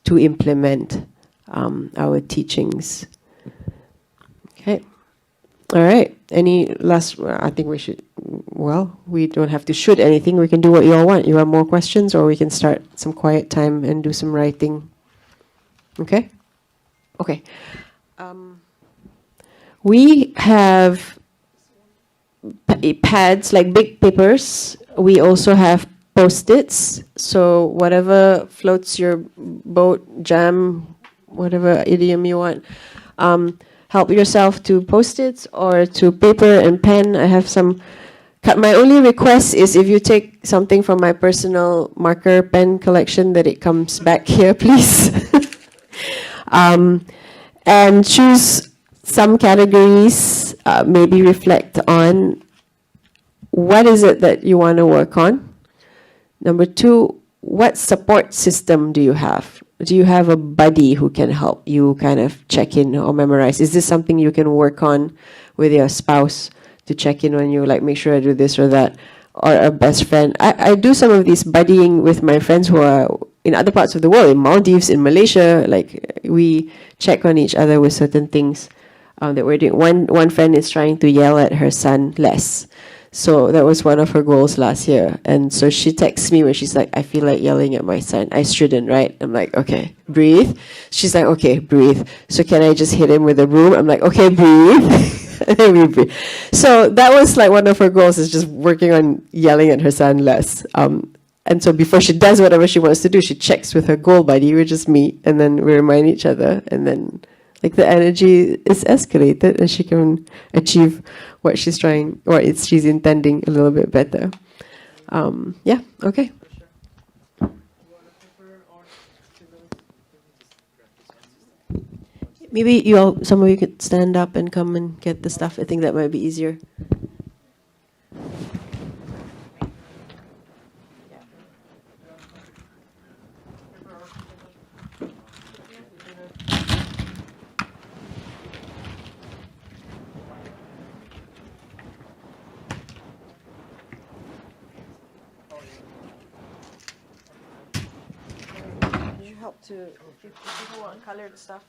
to implement our teachings. Okay. All right. Any last, I think we should, we don't have to shoot anything. We can do what you all want. You have more questions, or we can start some quiet time and do some writing. Okay? Okay. We have pads, like big papers. We also have Post-its, so whatever floats your boat, jam, whatever idiom you want. Help yourself to Post-its or to paper and pen. I have some. My only request is if you take something from my personal marker pen collection, that it comes back here, please. And choose some categories, maybe reflect on what is it that you want to work on. Number 2, what support system do you have? Do you have a buddy who can help you kind of check in or memorize? Is this something you can work on with your spouse to check in on you, like make sure I do this or that? Or a best friend? I do some of these buddying with my friends who are in other parts of the world, in Maldives, in Malaysia. Like, we check on each other with certain things that we're doing. One friend is trying to yell at her son less. So that was one of her goals last year. And so she texts me when she's like, I feel like yelling at my son. I shouldn't, right? I'm like, okay, breathe. She's like, okay, breathe. So can I just hit him with a broom? I'm like, okay, breathe. And then we breathe. So that was like one of her goals, is just working on yelling at her son less. And so before she does whatever she wants to do, she checks with her goal buddy. We just meet and then we remind each other. And then like the energy is escalated and she can achieve what she's trying, or she's intending a little bit better. Yeah, okay. Maybe some of you could stand up and come and get the stuff. I think that might be easier. If you want colored stuff.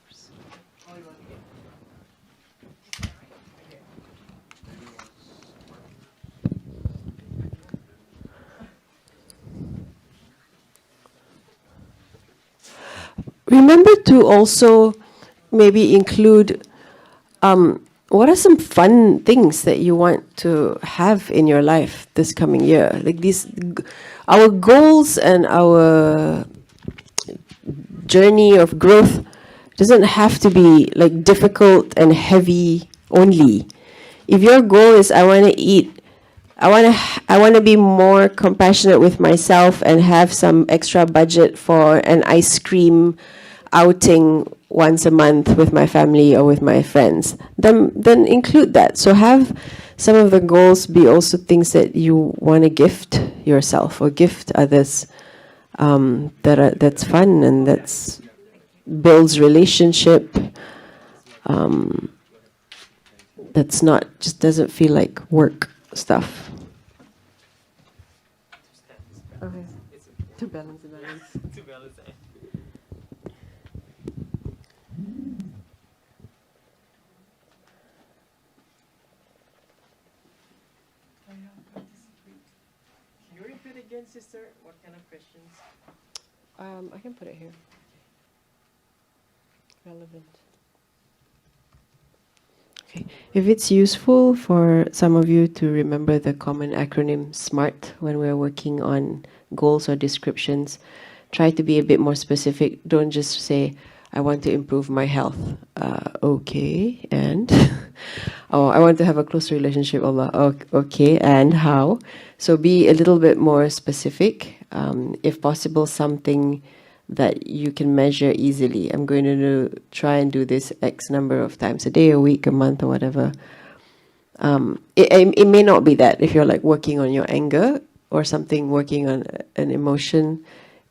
remember to also maybe include what are some fun things that you want to have in your life this coming year? Like our goals and our journey of growth doesn't have to be like difficult and heavy only. If your goal is I want to be more compassionate with myself and have some extra budget for an ice cream outing once a month with my family or with my friends, then include that. So have some of the goals be also things that you want to gift yourself or gift others, that's fun and that's builds relationship, that's not, just doesn't feel like work stuff. Okay. To balance the balance. To balance it. Can you repeat again, sister? What kind of questions? I can put it here. Relevant. Okay. If it's useful for some of you to remember the common acronym SMART when we're working on goals or descriptions, try to be a bit more specific. Don't just say, I want to improve my health. Okay, and? Oh, I want to have a close relationship, Allah. Okay, and how? So be a little bit more specific. If possible, something that you can measure easily. I'm going to try and do this X number of times a day, a week, a month, or whatever. It may not be that if you're like working on your anger or something, working on an emotion.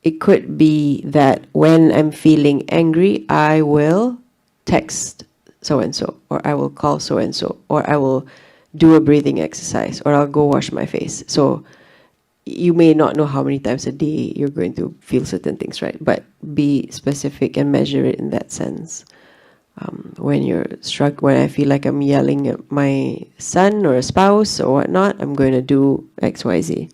It could be that when I'm feeling angry, I will text so-and-so, or I will call so-and-so, or I will do a breathing exercise, or I'll go wash my face. So you may not know how many times a day you're going to feel certain things, right? But be specific and measure it in that sense. When you're when I feel like I'm yelling at my son or a spouse or whatnot, I'm going to do X, Y, Z.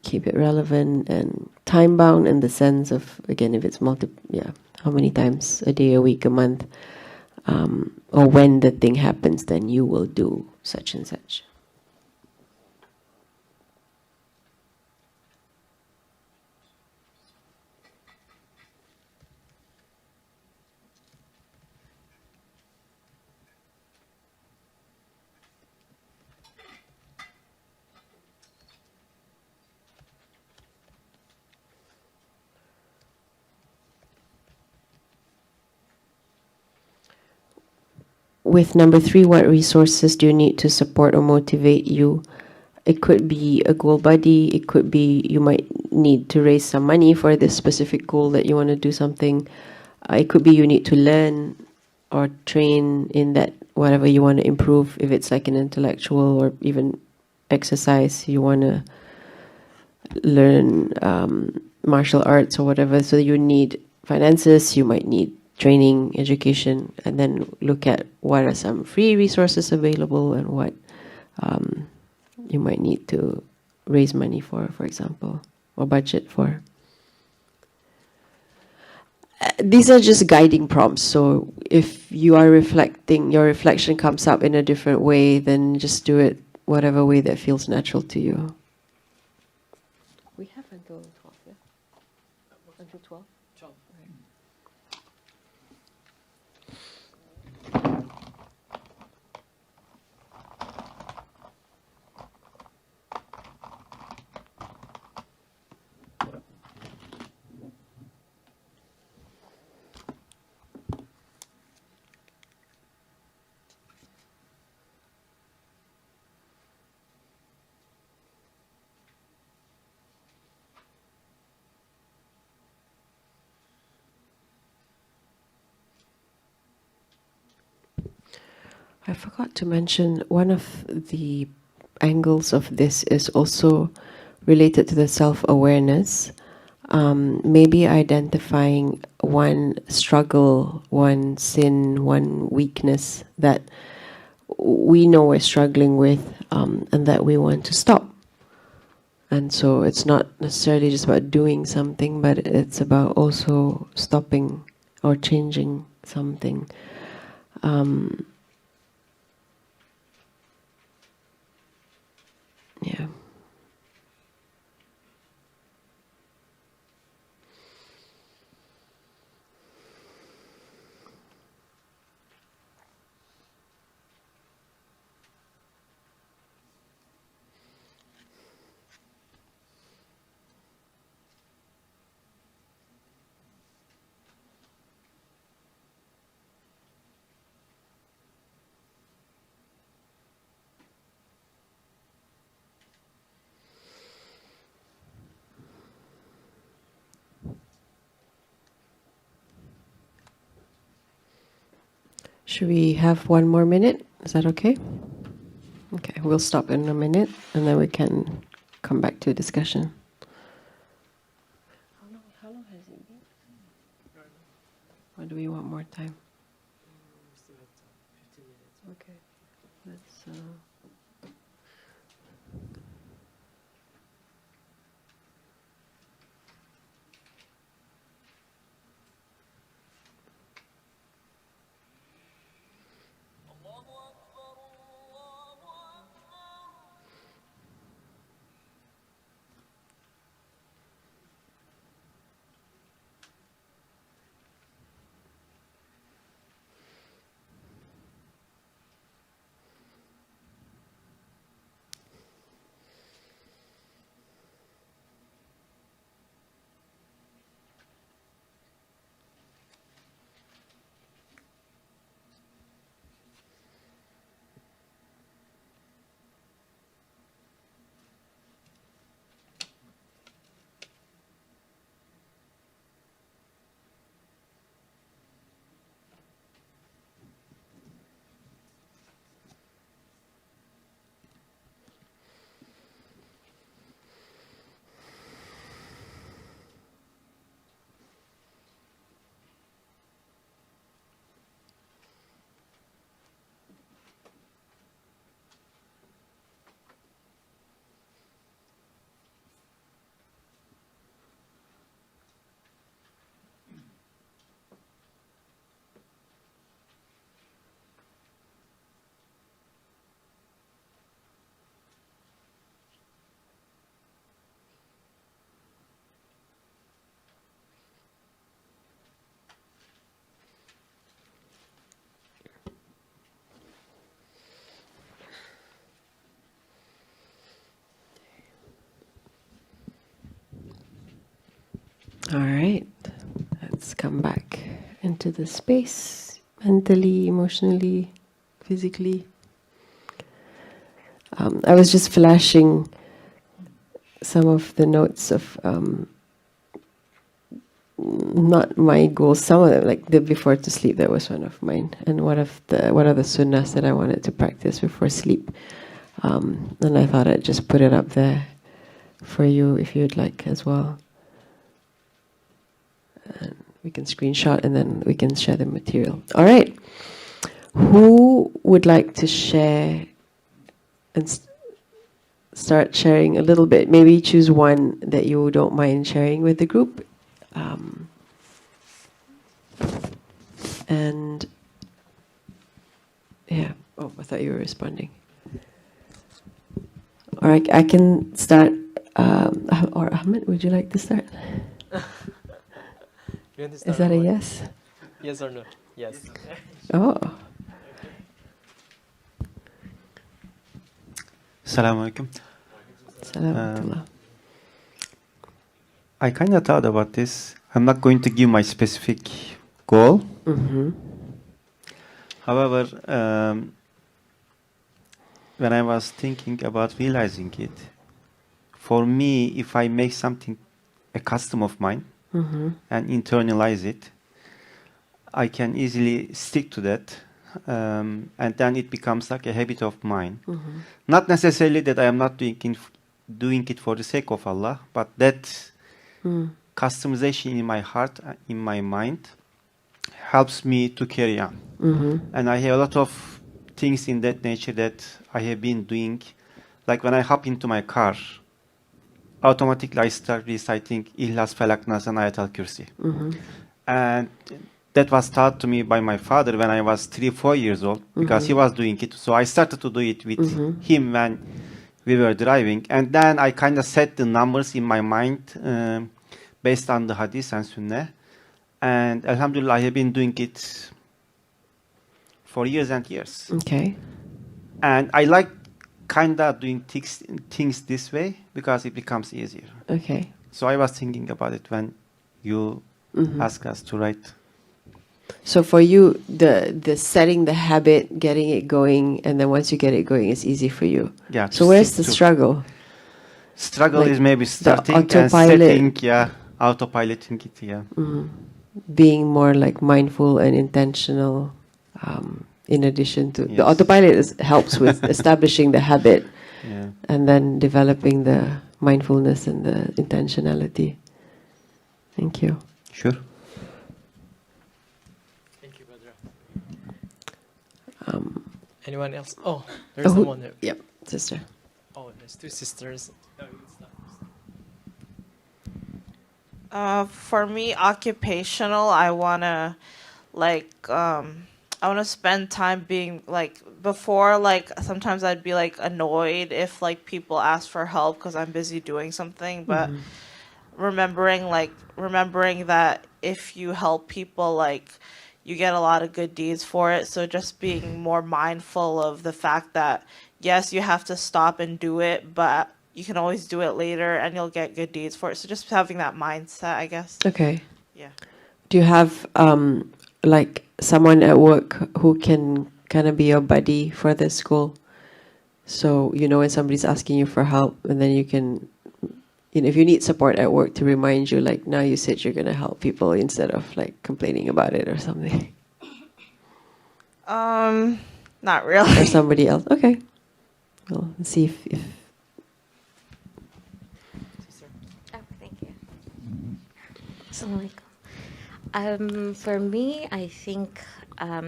Keep it relevant and time-bound in the sense of, again, if it's how many times a day, a week, a month, or when the thing happens, then you will do such and such. With number 3, what resources do you need to support or motivate you? It could be a goal buddy. It could be you might need to raise some money for this specific goal that you want to do something. It could be you need to learn or train in that whatever you want to improve. If it's like an intellectual or even exercise, you want to learn martial arts or whatever. So you need finances. You might need training, education, and then look at what are some free resources available and what you might need to raise money for example, or budget for. These are just guiding prompts, so if you are reflecting, your reflection comes up in a different way, then just do it whatever way that feels natural to you. We have until 12, yeah? Until 12? 12. Okay. I forgot to mention, one of the angles of this is also related to the self-awareness. Maybe identifying one struggle, one sin, one weakness that we know we're struggling with, and that we want to stop. And so it's not necessarily just about doing something, but it's about also stopping or changing something. Yeah. Should we have 1 more minute? Is that okay? Okay, we'll stop in a minute and then we can come back to a discussion. How long has it been? Or do we want more time? Okay, let's. All right, let's come back into the space, mentally, emotionally, physically. I was just flashing some of the notes of not my goals, some of them, like the before to sleep, that was one of mine, and what are the sunnahs that I wanted to practice before sleep. And I thought I'd just put it up there for you if you'd like as well. And we can screenshot and then we can share the material. All right. Who would like to share and start sharing a little bit? Maybe choose one that you don't mind sharing with the group. And yeah. Oh, I thought you were responding. All right, I can start. Or Ahmed, would you like to start? Is that a yes? Yes or no? Yes. Oh. Assalamu alaikum. Salamatullah. I kind of thought about this. I'm not going to give my specific goal. Mm-hmm. However, when I was thinking about realizing it, for me, if I make something a custom of mine Mm-hmm. and internalize it, I can easily stick to that. And then it becomes like a habit of mine. Mm-hmm. Not necessarily that I am not doing it for the sake of Allah, but that customization in my heart, in my mind, helps me to carry on. Mm-hmm. And I have a lot of things in that nature that I have been doing. Like when I hop into my car, automatically I start reciting Ihlas, Felak, Nas, and Ayatul Kursi. And that was taught to me by my father when I was 3-4 years old, because he was doing it. So I started to do it with him when we were driving. And then I kind of set the numbers in my mind based on the hadith and sunnah. And alhamdulillah, I have been doing it for years and years. Okay. And I like kind of doing things this way because it becomes easier. Okay. So I was thinking about it when you asked us to write. So for you, the setting the habit, getting it going, and then once you get it going, it's easy for you. Yeah. So where's the stick to- struggle? Struggle Like is maybe starting and autopilot. setting, autopiloting it, Being more like mindful and intentional, in addition to the Yes. autopilot helps with establishing the habit Yeah. and then developing the mindfulness and the intentionality. Thank you. Sure. Thank you, Badra. Um, Anyone else? Oh, there's someone there. Yep, sister. Oh, there's two sisters. No, it's not. For me, occupational, I wanna I wanna spend time being like before. Like sometimes I'd be like annoyed if like people ask for help because I'm busy doing something. But remembering that if you help people, like you get a lot of good deeds for it. So just being more mindful of the fact that yes, you have to stop and do it, but you can always do it later and you'll get good deeds for it. So just having that mindset, I guess. Okay. Yeah. Do you have like someone at work who can kind of be your buddy for this school? So you know when somebody's asking you for help, and then you can, if you need support at work, to remind you, like, now you said you're gonna help people instead of like complaining about it or something. Not really. Or somebody else. Okay. Well, let's see if Oh, thank you. Assalamualaikum. For me, I think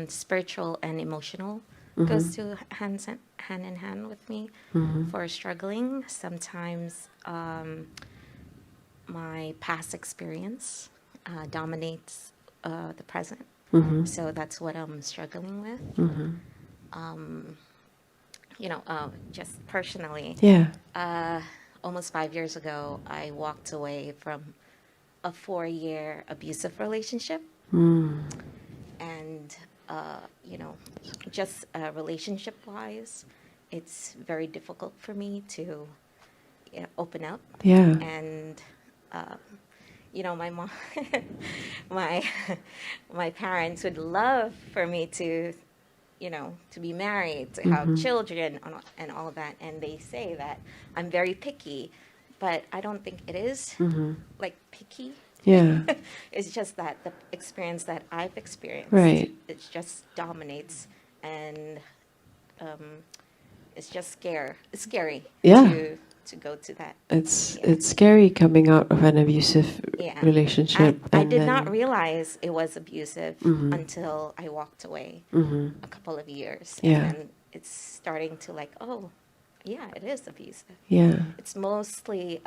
spiritual and emotional goes to hand in hand with me. For struggling, sometimes my past experience dominates the present. So that's what I'm struggling with. Just personally. yeah. Almost 5 years ago, I walked away from a 4-year abusive relationship. And, just relationship-wise, it's very difficult for me to open up. Yeah. And, my mom, my parents would love for me to be married, to have children, and all of that. And they say that I'm very picky, but I don't think it is like picky. Yeah. It's just that the experience that I've experienced, Right. it just dominates, and it's just scary. Yeah. To go to that. It's scary coming out of an abusive Yeah. relationship. I and did then- not realize it was abusive until I walked away a couple of years. Yeah. And then it's starting to like, oh, yeah, it is abusive. Yeah. It's mostly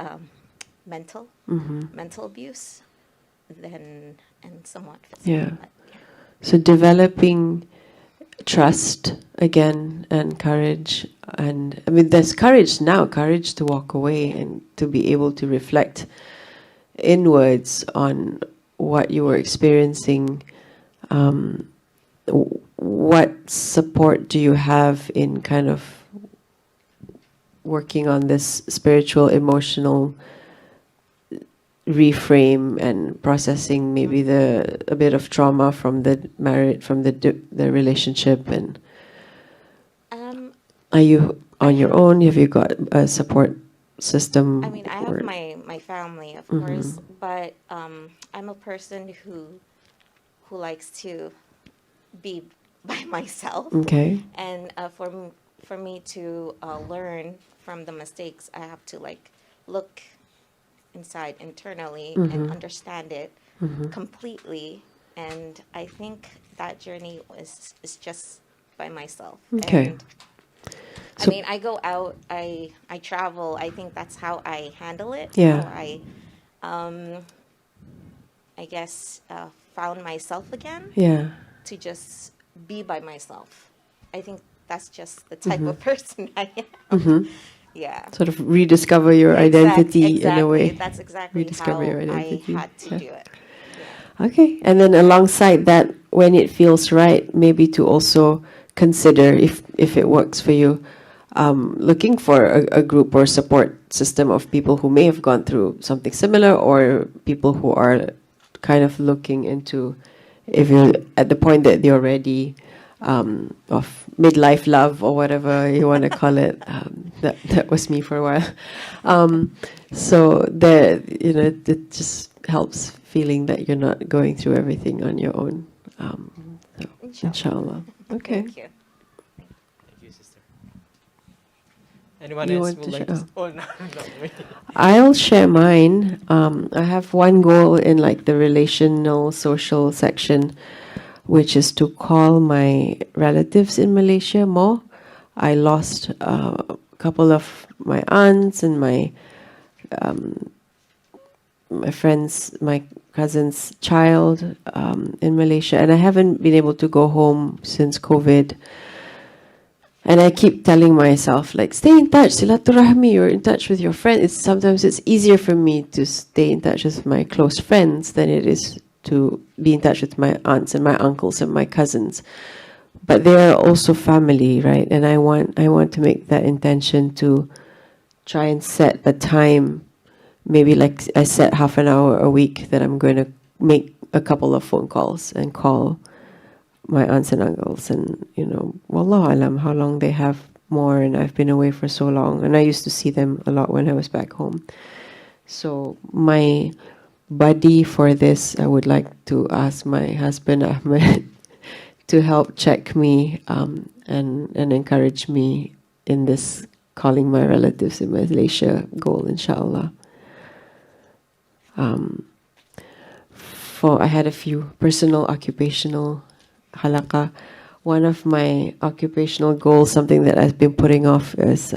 mental abuse, and somewhat physical. Yeah. But, yeah. So developing trust again and courage, and I mean there's courage to walk away and to be able to reflect inwards on what you were experiencing. What support do you have in kind of working on this spiritual, emotional reframe and processing maybe a bit of trauma from the relationship? And are you on your own? Have you got a support system? I mean, I have my family, of course, but I'm a person who likes to be by myself. Okay. And for me to learn from the mistakes, I have to like look inside internally and understand it completely. And I think that journey is just by myself. Okay. And I So- mean, I go out, I travel. I think that's how I handle it. Yeah. How I guess, found myself again Yeah. to just be by myself. I think that's just the type of person I am. Yeah. Sort of rediscover your identity in a way. That's exactly Rediscover how your identity. I had to Yeah. do it. Okay, and then alongside that, when it feels right, maybe to also consider if it works for you, looking for a group or support system of people who may have gone through something similar, or people who are kind of looking into, if you're at the point that you're ready, of midlife love or whatever you want to call it. That was me for a while. So there, it just helps feeling that you're not going through everything on your own. So, inshallah. Okay. Thank you. Thank you, sister. Anyone You else want would to like share? to? Oh, no, not me. I'll share mine. I have one goal in like the relational social section, which is to call my relatives in Malaysia more. I lost a couple of my aunts and my friends, my cousin's child in Malaysia, and I haven't been able to go home since COVID. And I keep telling myself, like, stay in touch, silaturahmi, you're in touch with your friends. Sometimes it's easier for me to stay in touch with my close friends than it is to be in touch with my aunts and my uncles and my cousins. But they are also family, right? And I want to make that intention to try and set a time, maybe like I set half an hour a week, that I'm going to make a couple of phone calls and call my aunts and uncles, and wallahu alam how long they have more, and I've been away for so long, and I used to see them a lot when I was back home. So my buddy for this, I would like to ask my husband Ahmed to help check me and encourage me in this calling my relatives in Malaysia goal, inshallah. I had a few personal occupational halaqah. One of my occupational goals, something that I've been putting off, is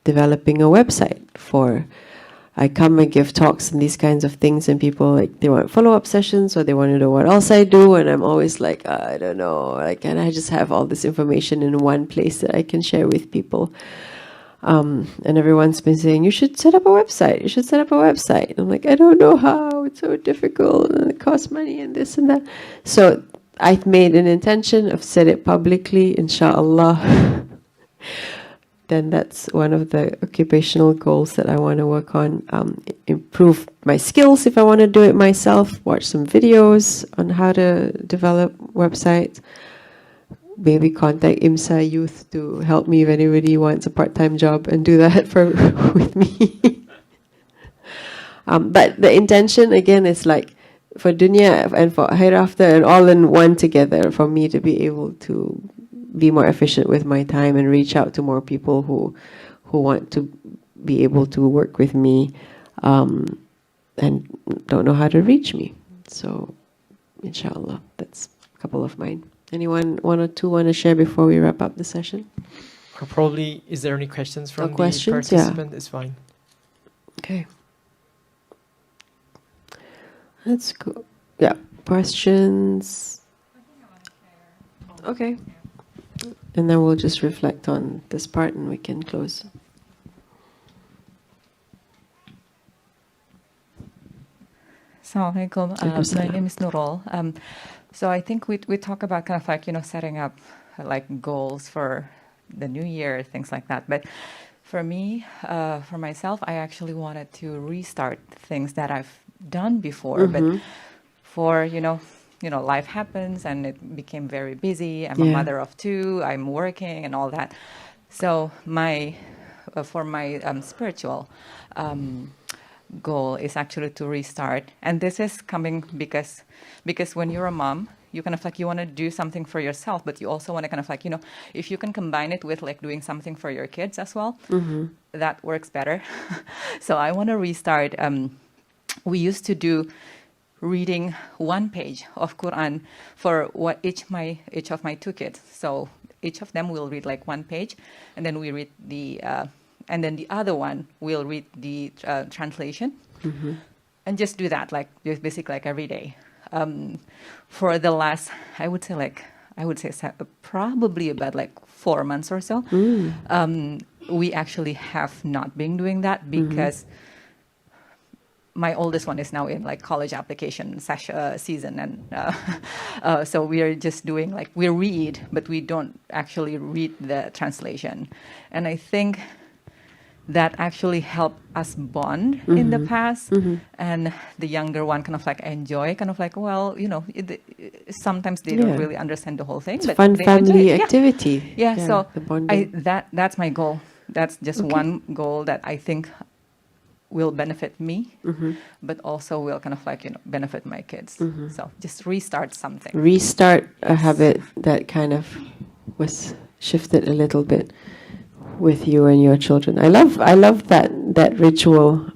developing a website for. I come and give talks and these kinds of things, and people they want follow-up sessions, or they want to know what else I do, and I'm always like, I don't know, can I just have all this information in one place that I can share with people? And everyone's been saying, you should set up a website. You should set up a website. And I'm like, I don't know how. It's so difficult, and it costs money and this and that. So I've made an intention of said it publicly, inshallah. Then that's one of the occupational goals that I want to work on. Improve my skills if I want to do it myself. Watch some videos on how to develop websites. Maybe contact IMSA Youth to help me if anybody wants a part-time job, and do that with me. But the intention, again, is like for dunya and for hereafter, and all in one together, for me to be able to be more efficient with my time and reach out to more people who want to be able to work with me and don't know how to reach me. So, inshallah, that's a couple of mine. Anyone, one or two, want to share before we wrap up the session? Or probably, is there any questions from the questions? Yeah. participant? It's fine. Okay. Let's go. Yeah, questions. Okay. And then we'll just reflect on this part and we can close. Assalamualaikum. My name is Nurul. So I think we talk about kind of like, setting up like goals for the new year, things like that. But for me, for myself, I actually wanted to restart things that I've done before. But for, life happens and it became very busy. I'm a mother of two, I'm working and all that. So for my spiritual goal is actually to restart. And this is coming because when you're a mom, you kind of like, you want to do something for yourself, but you also want to kind of like, if you can combine it with like doing something for your kids as well, that works better. So I want to restart. We used to do reading one page of Quran for each of my two kids. So each of them will read like one page, and then we read and then the other one will read the translation, and just do that like just basically like every day. For the last, I would say probably about like 4 months or so. We actually have not been doing that because my oldest one is now in like college application season, and so we are just doing like we read, but we don't actually read the translation. And I think that actually helped us bond in the past, and the younger one kind of like enjoy, kind of like, well, you know, sometimes they don't really understand the whole thing, It's but fun they family enjoy it. activity. Yeah, so the bonding. that's my goal. That's just one goal that I think will benefit me, but also will kind of like, you know, benefit my kids. So just restart something. Restart a habit that kind of was shifted a little bit with you and your children. I love that ritual.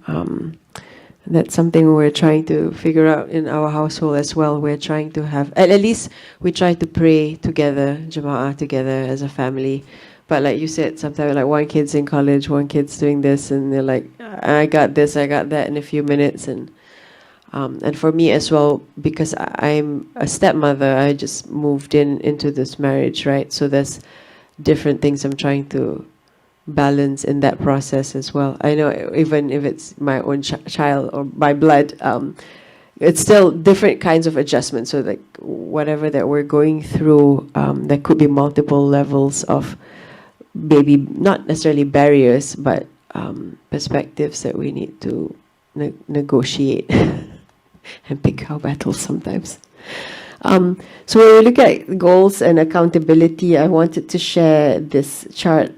That's something we're trying to figure out in our household as well. We're trying to have, at least we try to pray together, Jama'ah together as a family. But like you said, sometimes like one kid's in college, one kid's doing this, and they're like, I got this, I got that in a few minutes. And for me as well, because I'm a stepmother, I just moved into this marriage, right? So there's different things I'm trying to balance in that process as well. I know even if it's my own child or my blood, it's still different kinds of adjustments. So like whatever that we're going through, there could be multiple levels of maybe not necessarily barriers, but perspectives that we need to negotiate and pick our battles sometimes. So when we look at goals and accountability, I wanted to share this chart.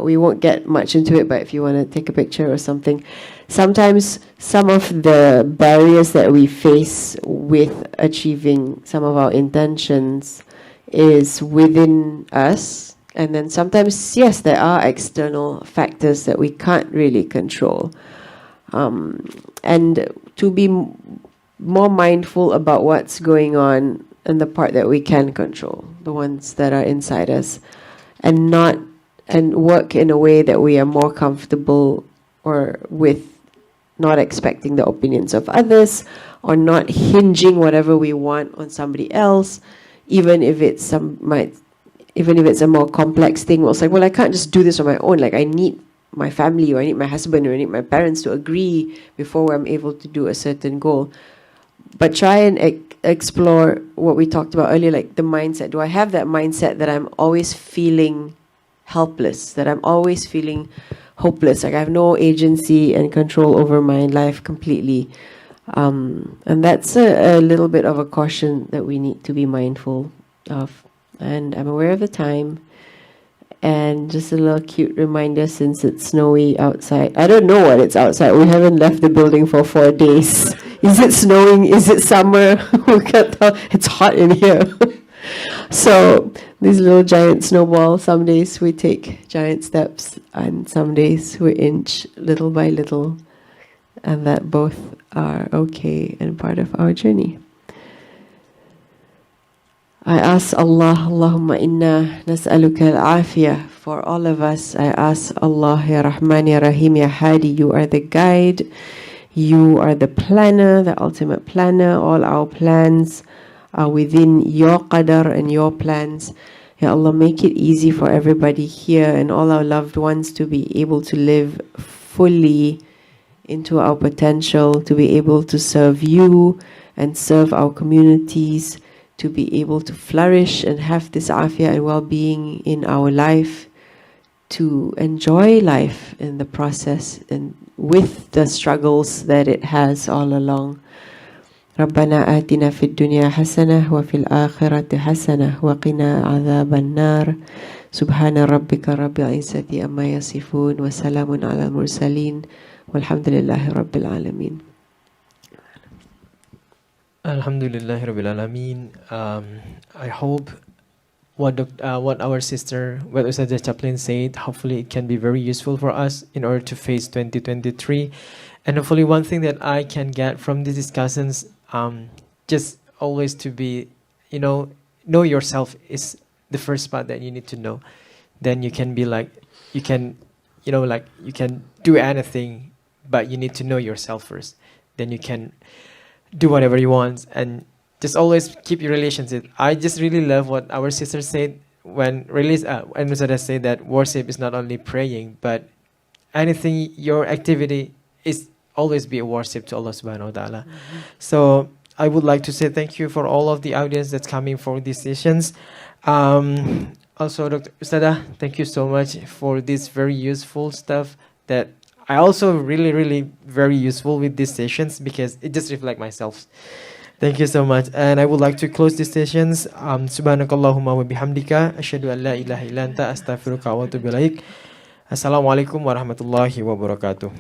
We won't get much into it, but if you want to take a picture or something. Sometimes some of the barriers that we face with achieving some of our intentions is within us. And then sometimes, yes, there are external factors that we can't really control. And to be more mindful about what's going on and the part that we can control, the ones that are inside us, and work in a way that we are more comfortable or with not expecting the opinions of others, or not hinging whatever we want on somebody else, even if it's a more complex thing. Well, it's like, well, I can't just do this on my own. Like I need my family, or I need my husband, or I need my parents to agree before I'm able to do a certain goal. But try and explore what we talked about earlier, like the mindset. Do I have that mindset that I'm always feeling helpless, that I'm always feeling hopeless, like I have no agency and control over my life completely? And that's a little bit of a caution that we need to be mindful of. And I'm aware of the time. And just a little cute reminder, since it's snowy outside. I don't know what it's outside. We haven't left the building for 4 days. Is it snowing? Is it summer? We can't tell. It's hot in here. So these little giant snowballs, some days we take giant steps, and some days we inch little by little. And that both are okay and part of our journey. I ask Allah, Allahumma inna nas'aluka al-afiyah. For all of us, I ask Allah, Ya Rahman, Ya Rahim, Ya Hadi, you are the guide, you are the planner, the ultimate planner. All our plans are within your qadar and your plans. Ya Allah, make it easy for everybody here and all our loved ones to be able to live fully into our potential, to be able to serve you and serve our communities, to be able to flourish and have this afiyah and well-being in our life, to enjoy life in the process and with the struggles that it has all along. ربنا آتنا في الدنيا حسنة وفي الآخرة حسنة وقنا عذاب النار سبحان ربك رب العزة أما يصفون وسلام على المرسلين والحمد لله رب العالمين. Alhamdulillah Rabbil Alameen. I hope what our sister, what Ustazah Chaplain said, hopefully it can be very useful for us in order to face 2023. And hopefully one thing that I can get from these discussions, just always to be, know yourself is the first part that you need to know. Then you can be like, you can, you know, like you can do anything, but you need to know yourself first. Then you can do whatever you want, and just always keep your relationship. I just really love what our sister said when Nusada said that worship is not only praying, but anything, your activity is always be a worship to Allah subhanahu wa ta'ala. So I would like to say thank you for all of the audience that's coming for these sessions. Also, Dr. Ustada, thank you so much for this very useful stuff that I also really very useful with these sessions because it just reflect myself. Thank you so much. And I would like to close these sessions. Subhanakallahumma wa bihamdika asyhadu an la ilaha illa anta astaghfiruka wa atubu ilaik. Assalamualaikum warahmatullahi wabarakatuh.